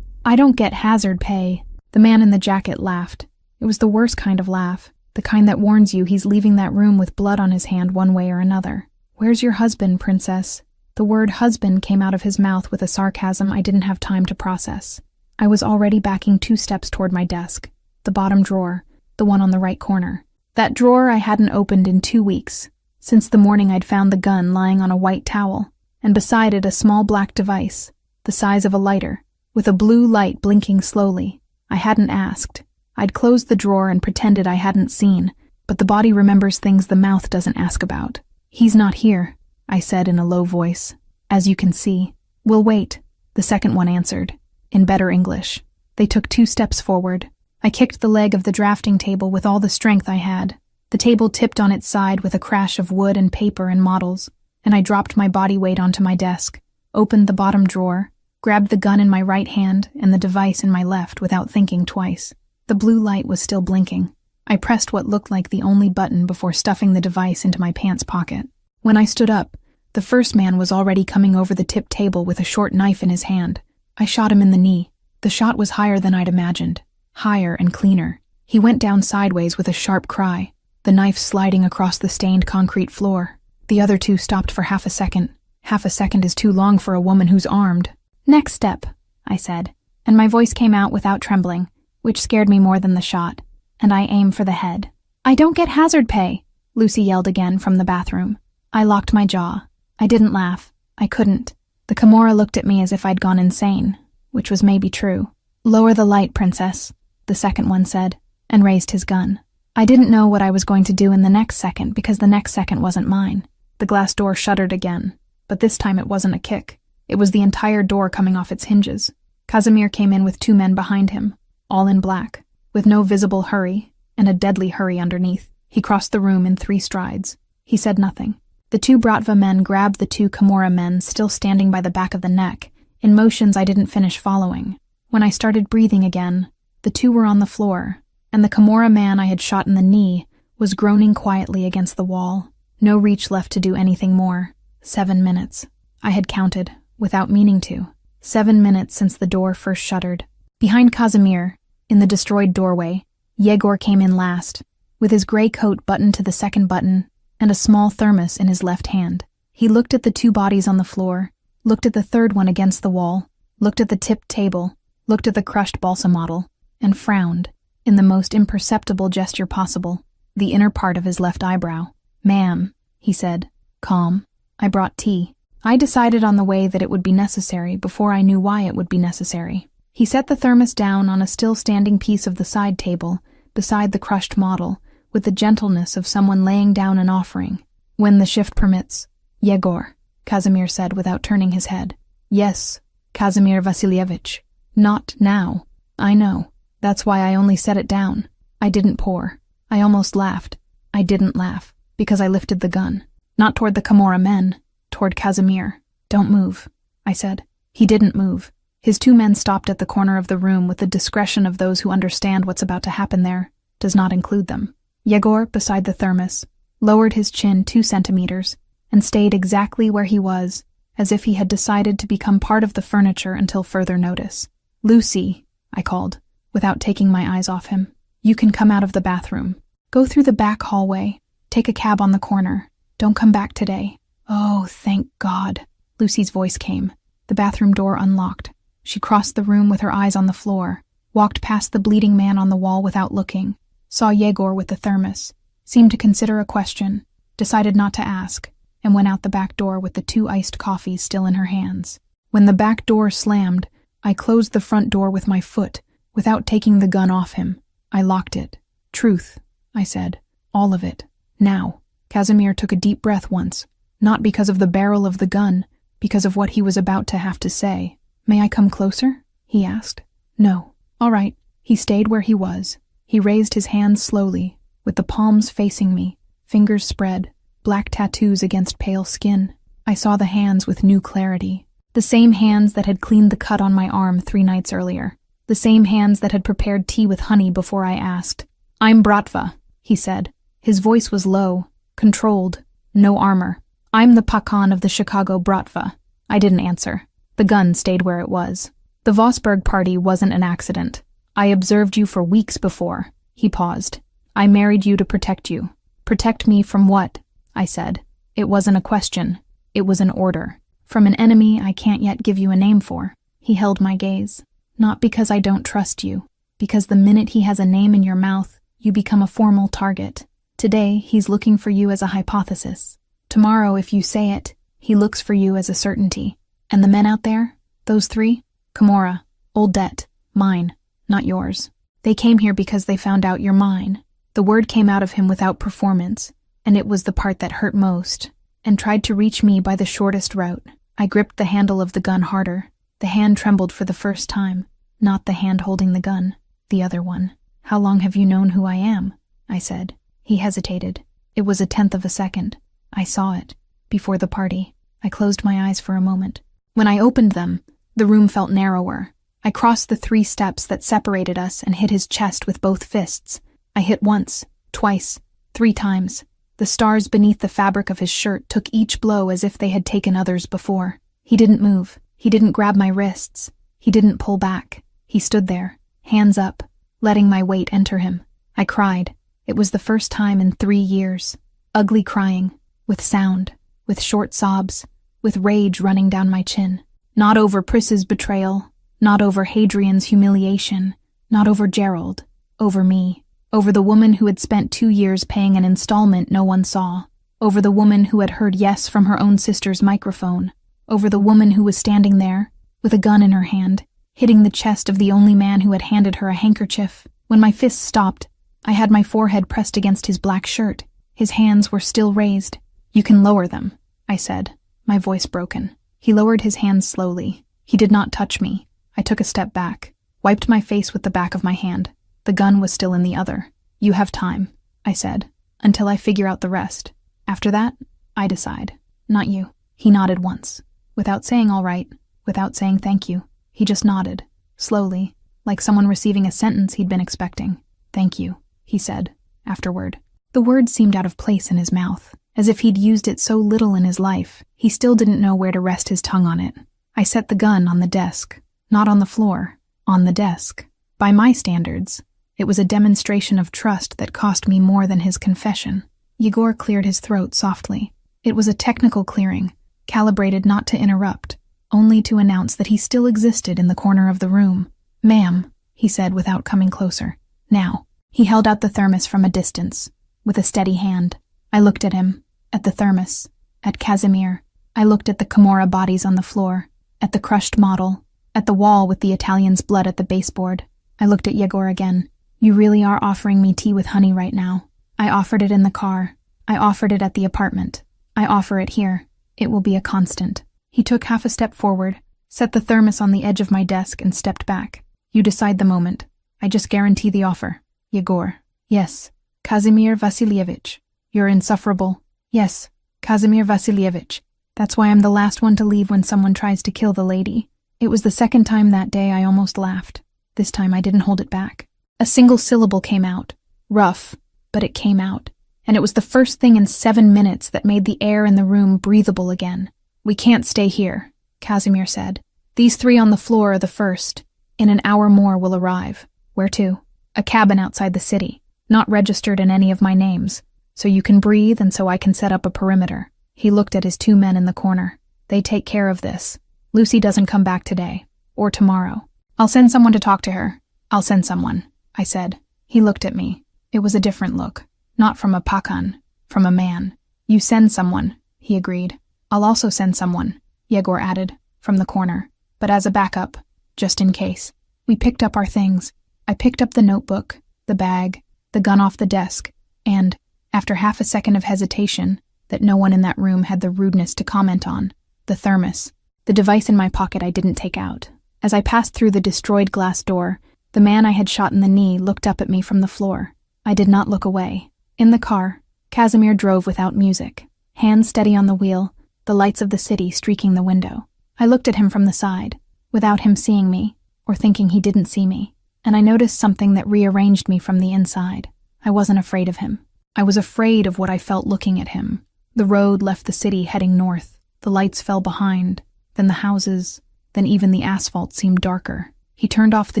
"I don't get hazard pay." The man in the jacket laughed. It was the worst kind of laugh, the kind that warns you he's leaving that room with blood on his hand one way or another. "Where's your husband, princess?" The word husband came out of his mouth with a sarcasm I didn't have time to process. I was already backing 2 steps toward my desk, the bottom drawer, the one on the right corner. That drawer I hadn't opened in 2 weeks, since the morning I'd found the gun lying on a white towel, and beside it a small black device, the size of a lighter, with a blue light blinking slowly. I hadn't asked. I'd closed the drawer and pretended I hadn't seen, but the body remembers things the mouth doesn't ask about. "He's not here," I said in a low voice. "As you can see." "We'll wait," the second one answered, in better English. They took 2 steps forward. I kicked the leg of the drafting table with all the strength I had. The table tipped on its side with a crash of wood and paper and models, and I dropped my body weight onto my desk, opened the bottom drawer, grabbed the gun in my right hand and the device in my left without thinking twice. The blue light was still blinking. I pressed what looked like the only button before stuffing the device into my pants pocket. When I stood up, the first man was already coming over the tipped table with a short knife in his hand. I shot him in the knee. The shot was higher than I'd imagined. Higher and cleaner. He went down sideways with a sharp cry, the knife sliding across the stained concrete floor. The other 2 stopped for half a second. Half a second is too long for a woman who's armed. "Next step," I said, and my voice came out without trembling, which scared me more than the shot, and I aimed for the head. "I don't get hazard pay," Lucy yelled again from the bathroom. I locked my jaw. I didn't laugh. I couldn't. The Camorra looked at me as if I'd gone insane, which was maybe true. "Lower the light, princess," the second one said, and raised his gun. I didn't know what I was going to do in the next second because the next second wasn't mine. The glass door shuddered again, but this time it wasn't a kick. It was the entire door coming off its hinges. Casimir came in with 2 men behind him, all in black, with no visible hurry, and a deadly hurry underneath. He crossed the room in 3 strides. He said nothing. The 2 Bratva men grabbed the 2 Camorra men still standing by the back of the neck, in motions I didn't finish following. When I started breathing again, the 2 were on the floor, and the Camorra man I had shot in the knee was groaning quietly against the wall. No reach left to do anything more. 7 minutes. I had counted, without meaning to. 7 minutes since the door first shuddered. Behind Casimir, in the destroyed doorway, Yegor came in last, with his gray coat buttoned to the second button and a small thermos in his left hand. He looked at the two bodies on the floor, looked at the third one against the wall, looked at the tipped table, looked at the crushed balsa model, and frowned, in the most imperceptible gesture possible, the inner part of his left eyebrow. "Ma'am," he said, calm, "I brought tea. I decided on the way that it would be necessary before I knew why it would be necessary." He set the thermos down on a still-standing piece of the side table, beside the crushed model, with the gentleness of someone laying down an offering. "When the shift permits." "Yegor," Kazimir said without turning his head. "Yes, Kazimir Vasilievich. Not now. I know. That's why I only set it down. I didn't pour. I almost laughed. I didn't laugh, because I lifted the gun. Not toward the Camorra men, toward Kazimir. 'Don't move,' I said. He didn't move. His two men stopped at the corner of the room with the discretion of those who understand what's about to happen there does not include them. Yegor, beside the thermos, lowered his chin 2 centimeters and stayed exactly where he was, as if he had decided to become part of the furniture until further notice. "Lucy," I called, without taking my eyes off him. "You can come out of the bathroom. Go through the back hallway. Take a cab on the corner. Don't come back today." "Oh, thank God," Lucy's voice came. The bathroom door unlocked. She crossed the room with her eyes on the floor, walked past the bleeding man on the wall without looking, saw Yegor with the thermos, seemed to consider a question, decided not to ask, and went out the back door with the 2 iced coffees still in her hands. When the back door slammed, I closed the front door with my foot, without taking the gun off him. I locked it. "Truth," I said. "All of it. Now." Kazimir took a deep breath once, not because of the barrel of the gun, because of what he was about to have to say. "May I come closer?" he asked. "No." "All right." He stayed where he was. He raised his hands slowly, with the palms facing me, fingers spread, black tattoos against pale skin. I saw the hands with new clarity. The same hands that had cleaned the cut on my arm 3 nights earlier. The same hands that had prepared tea with honey before I asked. "I'm Bratva," he said. His voice was low, controlled, no armor. "I'm the Pakan of the Chicago Bratva." I didn't answer. The gun stayed where it was. "The Vosburg party wasn't an accident. I observed you for weeks before." He paused. "I married you to protect you." "Protect me from what?" I said. It wasn't a question. It was an order. "From an enemy I can't yet give you a name for." He held my gaze. "Not because I don't trust you. Because the minute he has a name in your mouth, you become a formal target. Today, he's looking for you as a hypothesis. Tomorrow, if you say it, he looks for you as a certainty. And the men out there? Those 3? Camorra, Old Debt, mine, not yours. They came here because they found out you're mine." The word came out of him without performance, and it was the part that hurt most, and tried to reach me by the shortest route. I gripped the handle of the gun harder. The hand trembled for the first time, not the hand holding the gun, the other one. "How long have you known who I am?" I said. He hesitated. It was 1/10 of a second. I saw it. Before the party. I closed my eyes for a moment. When I opened them, the room felt narrower. I crossed the 3 steps that separated us and hit his chest with both fists. I hit once, twice, 3 times. The stars beneath the fabric of his shirt took each blow as if they had taken others before. He didn't move. He didn't grab my wrists. He didn't pull back. He stood there, hands up, letting my weight enter him. I cried. It was the first time in 3 years. Ugly crying, with sound, with short sobs, with rage running down my chin. Not over Pris's betrayal, not over Hadrian's humiliation, not over Gerald, over me, over the woman who had spent 2 years paying an installment no one saw, over the woman who had heard yes from her own sister's microphone, over the woman who was standing there, with a gun in her hand, hitting the chest of the only man who had handed her a handkerchief. When my fists stopped, I had my forehead pressed against his black shirt. His hands were still raised. "You can lower them," I said, my voice broken. He lowered his hands slowly. He did not touch me. I took a step back, wiped my face with the back of my hand. The gun was still in the other. "You have time," I said, "until I figure out the rest. After that, I decide. Not you." He nodded once, without saying all right, without saying thank you. He just nodded, slowly, like someone receiving a sentence he'd been expecting. "Thank you," he said, afterward. The word seemed out of place in his mouth, as if he'd used it so little in his life. He still didn't know where to rest his tongue on it. I set the gun on the desk, not on the floor, on the desk. By my standards, It was a demonstration of trust that cost me more than his confession. Yegor cleared his throat softly. It was a technical clearing, calibrated not to interrupt, only to announce that he still existed in the corner of the room. "Ma'am," he said without coming closer. "Now." He held out the thermos from a distance, with a steady hand. I looked at him, at the thermos, at Casimir. I looked at the Camorra bodies on the floor, at the crushed model, at the wall with the Italian's blood at the baseboard. I looked at Yegor again. "You really are offering me tea with honey right now. I offered it in the car. I offered it at the apartment. I offer it here. It will be a constant." He took half a step forward, set the thermos on the edge of my desk, and stepped back. "You decide the moment. I just guarantee the offer." "Yegor." "Yes." "Casimir Vassilievich." "You're insufferable." "Yes, Casimir Vassilievich. That's why I'm the last one to leave when someone tries to kill the lady." It was the second time that day I almost laughed. This time I didn't hold it back. A single syllable came out. Rough, but it came out. And it was the first thing in 7 minutes that made the air in the room breathable again. "We can't stay here," Casimir said. "These 3 on the floor are the first. In an hour more will arrive." "Where to?" "A cabin outside the city, not registered in any of my names, so you can breathe and so I can set up a perimeter." He looked at his 2 men in the corner. "They take care of this. Lucy doesn't come back today, or tomorrow." "I'll send someone to talk to her." "I'll send someone," I said. He looked at me. It was a different look. Not from a pakan, from a man. "You send someone," he agreed. "I'll also send someone," Yegor added, from the corner, "but as a backup, just in case." We picked up our things. I picked up the notebook, the bag, the gun off the desk, and, after half a second of hesitation, that no one in that room had the rudeness to comment on, the thermos. The device in my pocket I didn't take out. As I passed through the destroyed glass door, the man I had shot in the knee looked up at me from the floor. I did not look away. In the car, Casimir drove without music, hands steady on the wheel, the lights of the city streaking the window. I looked at him from the side, without him seeing me, or thinking he didn't see me, and I noticed something that rearranged me from the inside. I wasn't afraid of him. I was afraid of what I felt looking at him. The road left the city heading north. The lights fell behind, then the houses, then even the asphalt seemed darker. He turned off the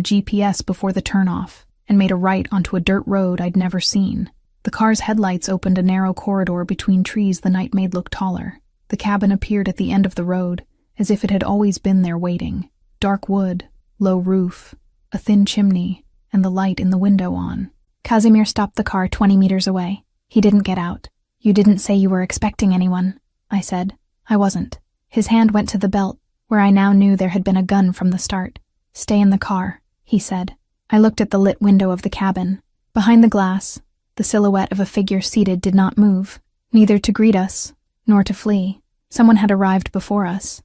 GPS before the turnoff and made a right onto a dirt road I'd never seen. The car's headlights opened a narrow corridor between trees the night made look taller. The cabin appeared at the end of the road, as if it had always been there waiting. Dark wood, low roof, a thin chimney, and the light in the window on. Casimir stopped the car 20 meters away. He didn't get out. "You didn't say you were expecting anyone," I said. I wasn't. His hand went to the belt, where I now knew there had been a gun from the start. "Stay in the car," he said. I looked at the lit window of the cabin. Behind the glass, the silhouette of a figure seated did not move, neither to greet us, nor to flee. Someone had arrived before us.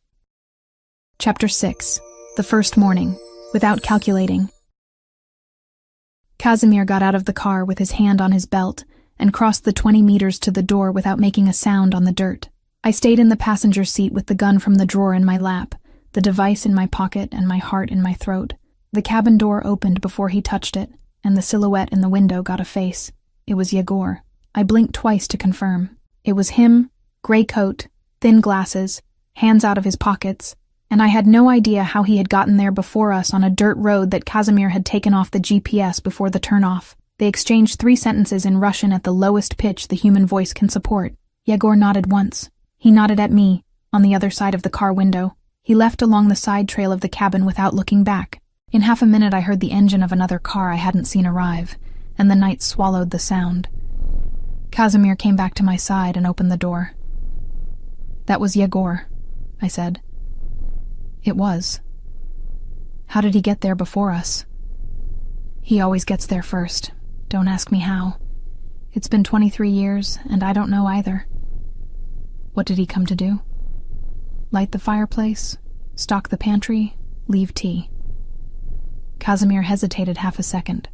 Chapter 6. The First Morning. Without calculating. Casimir got out of the car with his hand on his belt and crossed the 20 meters to the door without making a sound on the dirt. I stayed in the passenger seat with the gun from the drawer in my lap, the device in my pocket and my heart in my throat. The cabin door opened before he touched it, and the silhouette in the window got a face. It was Yegor. I blinked twice to confirm. It was him, gray coat, thin glasses, hands out of his pockets, and I had no idea how he had gotten there before us on a dirt road that Casimir had taken off the GPS before the turnoff. They exchanged 3 sentences in Russian at the lowest pitch the human voice can support. Yegor nodded once. He nodded at me, on the other side of the car window. He left along the side trail of the cabin without looking back. In half a minute I heard the engine of another car I hadn't seen arrive, and the night swallowed the sound. Casimir came back to my side and opened the door. "That was Yegor," I said. It was. "How did he get there before us?" "He always gets there first. Don't ask me how. It's been 23 years, and I don't know either." "What did he come to do?" "Light the fireplace, stock the pantry, leave tea." Casimir hesitated half a second.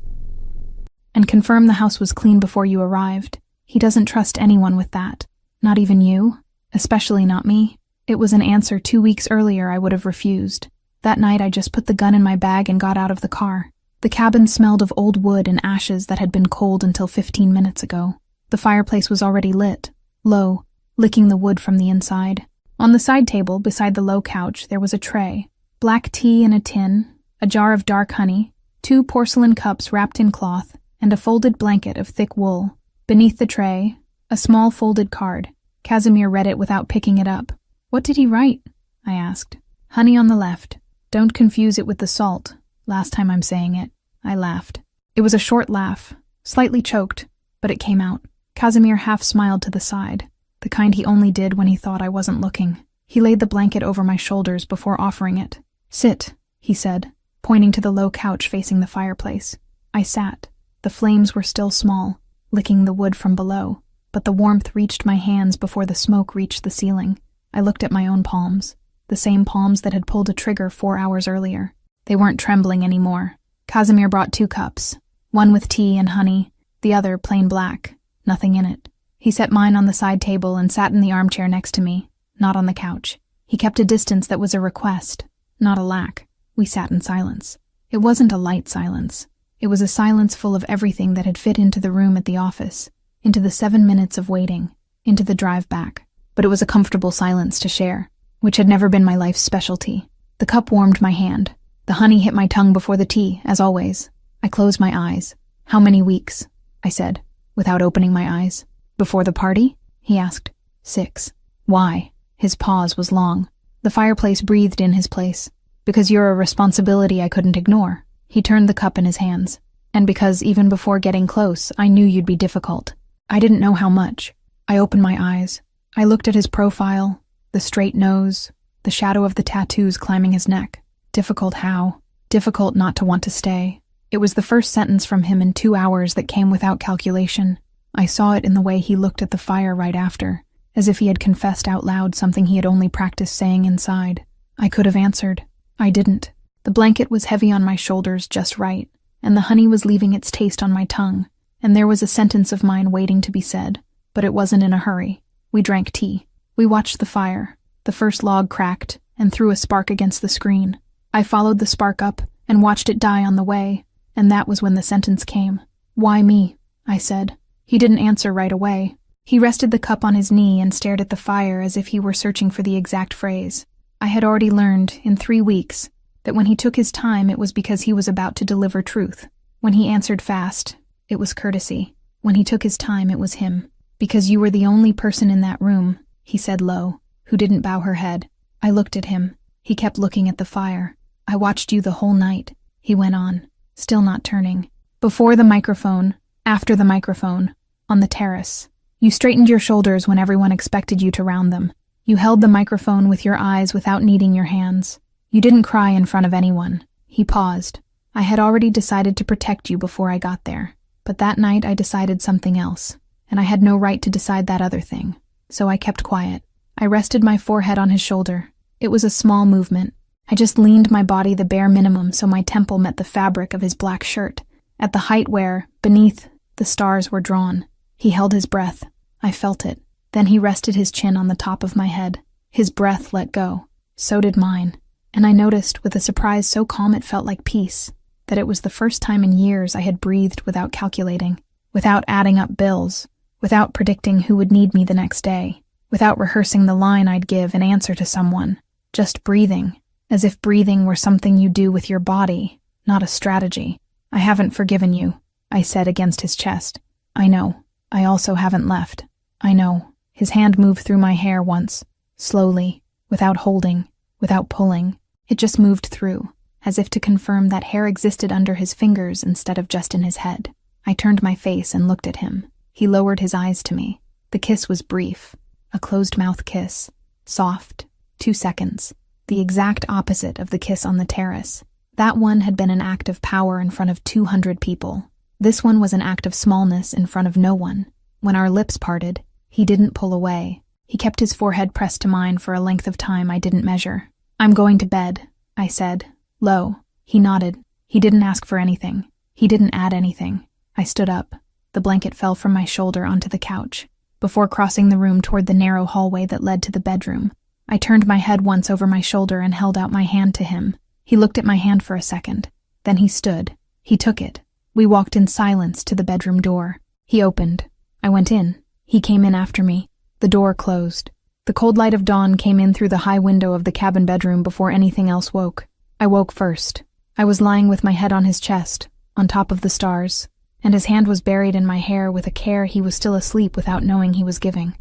"And confirm the house was clean before you arrived. He doesn't trust anyone with that. Not even you, especially not me." It was an answer 2 weeks earlier I would have refused. That night I just put the gun in my bag and got out of the car. The cabin smelled of old wood and ashes that had been cold until 15 minutes ago. The fireplace was already lit, low, licking the wood from the inside. On the side table, beside the low couch, there was a tray, black tea in a tin, a jar of dark honey, 2 porcelain cups wrapped in cloth, and a folded blanket of thick wool. Beneath the tray, a small folded card. Casimir read it without picking it up. "What did he write?" I asked. "Honey on the left. Don't confuse it with the salt. Last time I'm saying it." I laughed. It was a short laugh, slightly choked, but it came out. Casimir half smiled to the side, the kind he only did when he thought I wasn't looking. He laid the blanket over my shoulders before offering it. "Sit," he said, pointing to the low couch facing the fireplace. I sat. The flames were still small, licking the wood from below, but the warmth reached my hands before the smoke reached the ceiling. I looked at my own palms, the same palms that had pulled a trigger 4 hours earlier. They weren't trembling anymore. Casimir brought 2 cups, one with tea and honey, the other plain black, nothing in it. He set mine on the side table and sat in the armchair next to me, not on the couch. He kept a distance that was a request, not a lack. We sat in silence. It wasn't a light silence. It was a silence full of everything that had fit into the room at the office, into the 7 minutes of waiting, into the drive back. But it was a comfortable silence to share, which had never been my life's specialty. The cup warmed my hand. The honey hit my tongue before the tea, as always. I closed my eyes. "How many weeks?" I said, without opening my eyes. "Before the party?" he asked. 6. "Why?" His pause was long. The fireplace breathed in his place. "Because you're a responsibility I couldn't ignore." He turned the cup in his hands. "And because even before getting close, I knew you'd be difficult. I didn't know how much." I opened my eyes. I looked at his profile, the straight nose, the shadow of the tattoos climbing his neck. Difficult how? Difficult not to want to stay. It was the first sentence from him in 2 hours that came without calculation. I saw it in the way he looked at the fire right after, as if he had confessed out loud something he had only practiced saying inside. I could have answered. I didn't. The blanket was heavy on my shoulders just right, and the honey was leaving its taste on my tongue, and there was a sentence of mine waiting to be said, but it wasn't in a hurry. We drank tea. We watched the fire. The first log cracked and threw a spark against the screen. I followed the spark up and watched it die on the way, and that was when the sentence came. "Why me?" I said. He didn't answer right away. He rested the cup on his knee and stared at the fire as if he were searching for the exact phrase. I had already learned, in 3 weeks, that when he took his time it was because he was about to deliver truth. When he answered fast, it was courtesy. When he took his time, it was him. "Because you were the only person in that room," he said low, who didn't bow her head. I looked at him. He kept looking at the fire. "I watched you the whole night," he went on, still not turning. "Before the microphone, after the microphone, on the terrace. You straightened your shoulders when everyone expected you to round them. You held the microphone with your eyes without needing your hands. You didn't cry in front of anyone." He paused. "I had already decided to protect you before I got there. But that night I decided something else, and I had no right to decide that other thing. So I kept quiet. I rested my forehead on his shoulder. It was a small movement. I just leaned my body the bare minimum so my temple met the fabric of his black shirt, at the height where, beneath, the stars were drawn. He held his breath. I felt it. Then he rested his chin on the top of my head. His breath let go. So did mine. And I noticed, with a surprise so calm it felt like peace, that it was the first time in years I had breathed without calculating, without adding up bills, without predicting who would need me the next day, without rehearsing the line I'd give in answer to someone. Just breathing, as if breathing were something you do with your body, not a strategy. "I haven't forgiven you," I said against his chest. "I know. I also haven't left. I know." His hand moved through my hair once, slowly, without holding, without pulling. It just moved through, as if to confirm that hair existed under his fingers instead of just in his head. I turned my face and looked at him. He lowered his eyes to me. The kiss was brief, a closed-mouth kiss, soft, 2 seconds, the exact opposite of the kiss on the terrace. That one had been an act of power in front of 200 people. This one was an act of smallness in front of no one. When our lips parted, he didn't pull away. He kept his forehead pressed to mine for a length of time I didn't measure. "I'm going to bed," I said, low. He nodded. He didn't ask for anything. He didn't add anything. I stood up. The blanket fell from my shoulder onto the couch. Before crossing the room toward the narrow hallway that led to the bedroom, I turned my head once over my shoulder and held out my hand to him. He looked at my hand for a second. Then he stood. He took it. We walked in silence to the bedroom door. He opened. I went in. He came in after me. The door closed. The cold light of dawn came in through the high window of the cabin bedroom before anything else woke. I woke first. I was lying with my head on his chest, on top of the stars, and his hand was buried in my hair with a care he was still asleep without knowing he was giving.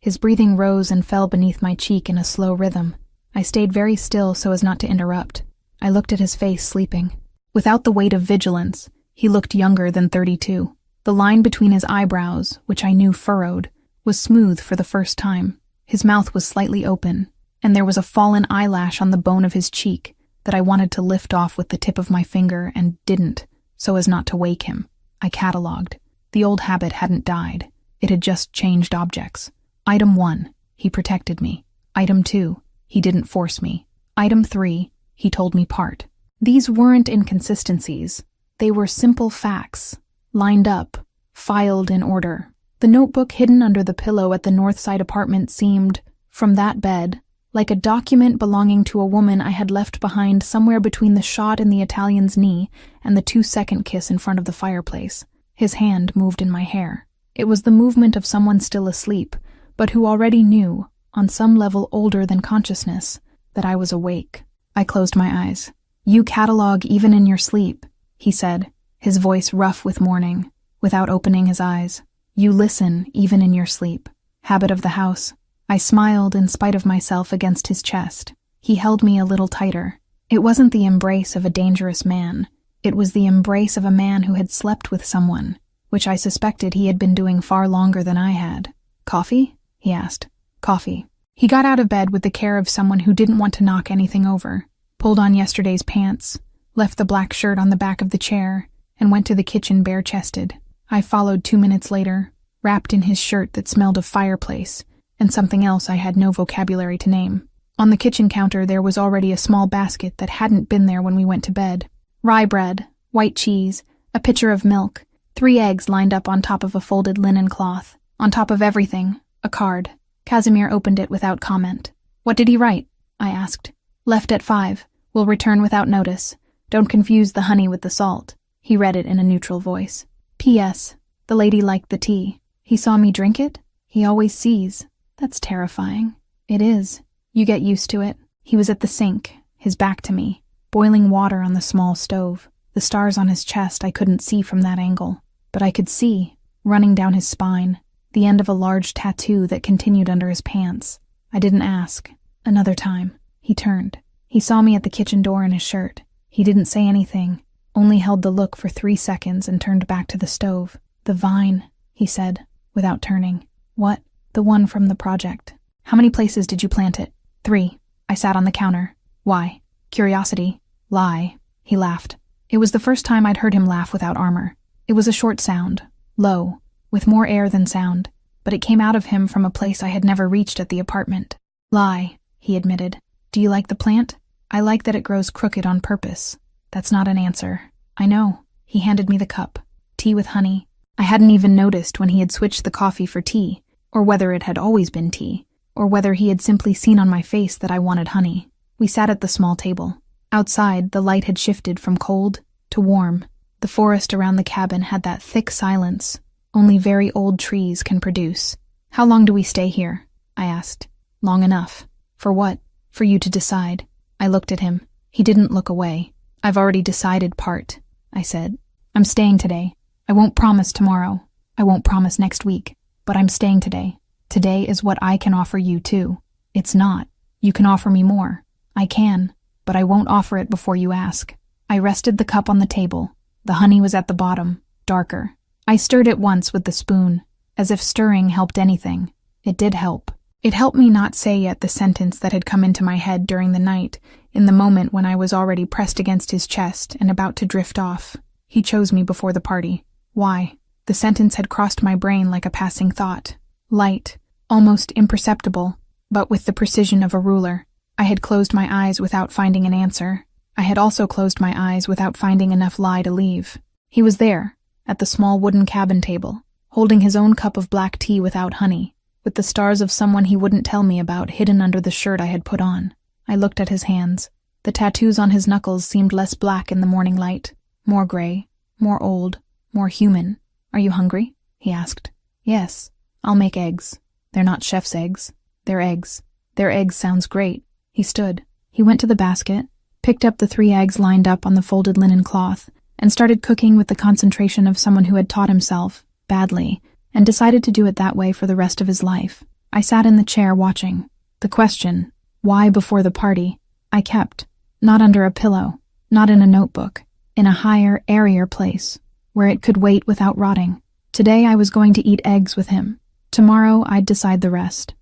His breathing rose and fell beneath my cheek in a slow rhythm. I stayed very still so as not to interrupt. I looked at his face sleeping. Without the weight of vigilance, he looked younger than 32. The line between his eyebrows, which I knew furrowed, was smooth for the first time. His mouth was slightly open, and there was a fallen eyelash on the bone of his cheek that I wanted to lift off with the tip of my finger and didn't, so as not to wake him. I catalogued. The old habit hadn't died. It had just changed objects. Item 1, he protected me. Item 2, he didn't force me. Item 3, he told me part. These weren't inconsistencies. They were simple facts, lined up, filed in order. The notebook hidden under the pillow at the Northside apartment seemed, from that bed, like a document belonging to a woman I had left behind somewhere between the shot in the Italian's knee and the 2-second kiss in front of the fireplace. His hand moved in my hair. It was the movement of someone still asleep, but who already knew, on some level older than consciousness, that I was awake. I closed my eyes. "You catalog even in your sleep," he said, his voice rough with mourning, without opening his eyes. "You listen even in your sleep. Habit of the house." I smiled in spite of myself against his chest. He held me a little tighter. It wasn't the embrace of a dangerous man. It was the embrace of a man who had slept with someone, which I suspected he had been doing far longer than I had. "Coffee?" he asked. "Coffee." He got out of bed with the care of someone who didn't want to knock anything over, pulled on yesterday's pants, left the black shirt on the back of the chair, and went to the kitchen bare-chested. I followed 2 minutes later, wrapped in his shirt that smelled of fireplace, and something else I had no vocabulary to name. On the kitchen counter there was already a small basket that hadn't been there when we went to bed. Rye bread, white cheese, a pitcher of milk, 3 eggs lined up on top of a folded linen cloth. On top of everything, a card. Casimir opened it without comment. "What did he write?" I asked. "Left at 5. Will return without notice. Don't confuse the honey with the salt." He read it in a neutral voice. "P.S. The lady liked the tea. He saw me drink it? He always sees. That's terrifying." "It is. You get used to it." He was at the sink, his back to me, boiling water on the small stove. The stars on his chest I couldn't see from that angle, but I could see, running down his spine, the end of a large tattoo that continued under his pants. I didn't ask. Another time. He turned. He saw me at the kitchen door in his shirt. He didn't say anything, only held the look for 3 seconds and turned back to the stove. "The vine," he said, without turning. "What?" "The one from the project." "How many places did you plant it?" 3. I sat on the counter. "Why?" "Curiosity." "Lie." He laughed. It was the first time I'd heard him laugh without armor. It was a short sound, low, with more air than sound, but it came out of him from a place I had never reached at the apartment. "Lie," he admitted. "Do you like the plant?" "I like that it grows crooked on purpose." "That's not an answer." "I know." He handed me the cup. "Tea with honey." I hadn't even noticed when he had switched the coffee for tea, or whether it had always been tea, or whether he had simply seen on my face that I wanted honey. We sat at the small table. Outside, the light had shifted from cold to warm. The forest around the cabin had that thick silence only very old trees can produce. "How long do we stay here?" I asked. "Long enough." "For what?" "For you to decide." I looked at him. He didn't look away. "I've already decided part," I said. "I'm staying today. I won't promise tomorrow. I won't promise next week. But I'm staying today. Today is what I can offer you, too. It's not. You can offer me more. I can, but I won't offer it before you ask." I rested the cup on the table. The honey was at the bottom, darker. I stirred it once with the spoon, as if stirring helped anything. It did help. It helped me not say yet the sentence that had come into my head during the night, in the moment when I was already pressed against his chest and about to drift off. He chose me before the party. Why? The sentence had crossed my brain like a passing thought. Light, almost imperceptible, but with the precision of a ruler. I had closed my eyes without finding an answer. I had also closed my eyes without finding enough lie to leave. He was there, at the small wooden cabin table, holding his own cup of black tea without honey, with the stars of someone he wouldn't tell me about hidden under the shirt I had put on. I looked at his hands. The tattoos on his knuckles seemed less black in the morning light, more gray, more old, more human. "Are you hungry?" he asked. "Yes. I'll make eggs. They're not chef's eggs. They're eggs. Their eggs sounds great." He stood. He went to the basket, picked up the 3 eggs lined up on the folded linen cloth, and started cooking with the concentration of someone who had taught himself, badly, and decided to do it that way for the rest of his life. I sat in the chair watching. The question, why before the party, I kept, not under a pillow, not in a notebook, in a higher, airier place, where it could wait without rotting. Today I was going to eat eggs with him. Tomorrow I'd decide the rest.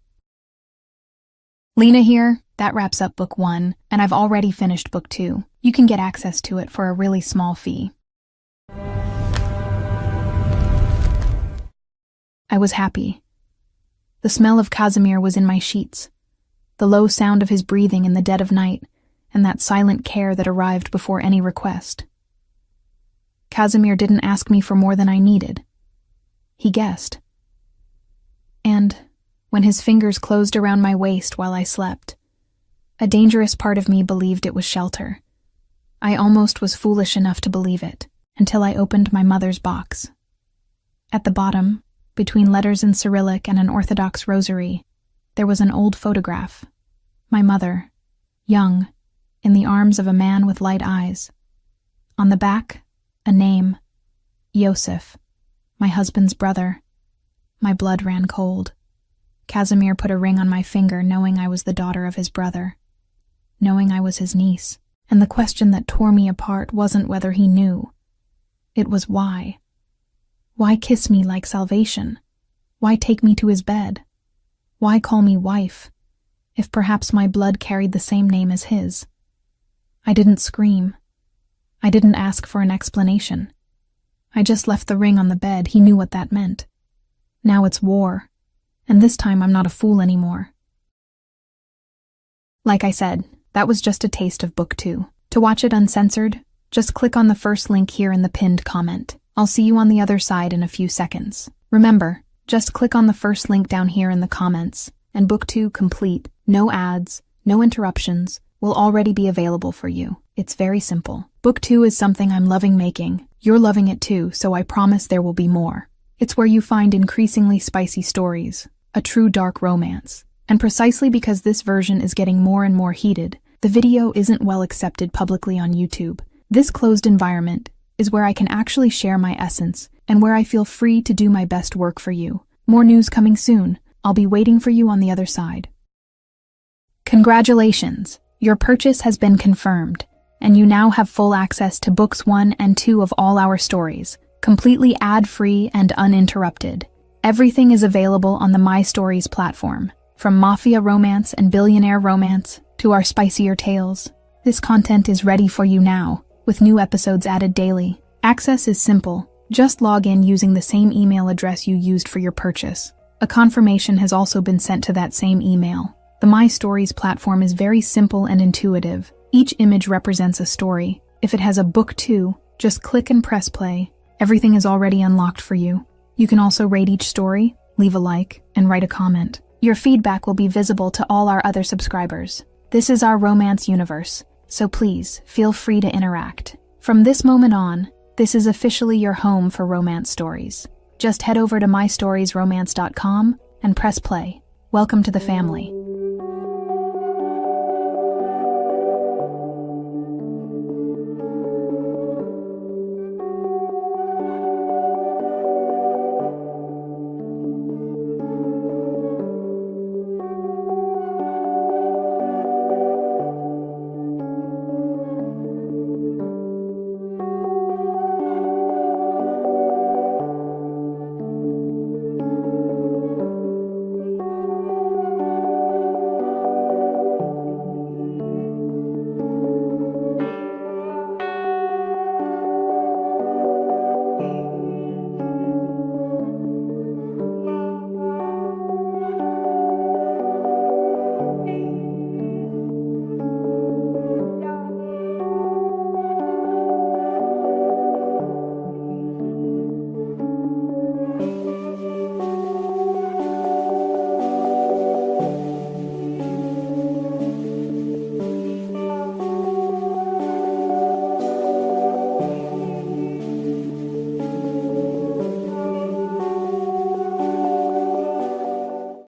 Lena here. That wraps up book 1, and I've already finished book 2. You can get access to it for a really small fee. I was happy. The smell of Casimir was in my sheets, the low sound of his breathing in the dead of night, and that silent care that arrived before any request. Casimir didn't ask me for more than I needed. He guessed. And when his fingers closed around my waist while I slept, a dangerous part of me believed it was shelter. I almost was foolish enough to believe it, until I opened my mother's box. At the bottom, between letters in Cyrillic and an Orthodox rosary, there was an old photograph. My mother, young, in the arms of a man with light eyes. On the back, a name, Yosef, my husband's brother. My blood ran cold. Casimir put a ring on my finger, knowing I was the daughter of his brother, knowing I was his niece, and the question that tore me apart wasn't whether he knew. It was why. Why kiss me like salvation? Why take me to his bed? Why call me wife, if perhaps my blood carried the same name as his? I didn't scream. I didn't ask for an explanation. I just left the ring on the bed. He knew what that meant. Now it's war, and this time I'm not a fool anymore. Like I said, that was just a taste of book 2. To watch it uncensored, just click on the first link here in the pinned comment. I'll see you on the other side in a few seconds. Remember, just click on the first link down here in the comments, and book 2 complete, no ads, no interruptions, will already be available for you. It's very simple. Book 2 is something I'm loving making. You're loving it too, so I promise there will be more. It's where you find increasingly spicy stories, a true dark romance. And precisely because this version is getting more and more heated, the video isn't well accepted publicly on YouTube. This closed environment is where I can actually share my essence and where I feel free to do my best work for you. More news coming soon. I'll be waiting for you on the other side. Congratulations! Your purchase has been confirmed, and you now have full access to books 1 and 2 of all our stories, completely ad-free and uninterrupted. Everything is available on the My Stories platform, from Mafia romance and billionaire romance to our spicier tales. This content is ready for you now, with new episodes added daily. Access is simple. Just log in using the same email address you used for your purchase. A confirmation has also been sent to that same email. The My Stories platform is very simple and intuitive. Each image represents a story. If it has a book 2, just click and press play. Everything is already unlocked for you. You can also rate each story, leave a like, and write a comment. Your feedback will be visible to all our other subscribers. This is our romance universe, so please feel free to interact. From this moment on, this is officially your home for romance stories. Just head over to mystoriesromance.com and press play. Welcome to the family.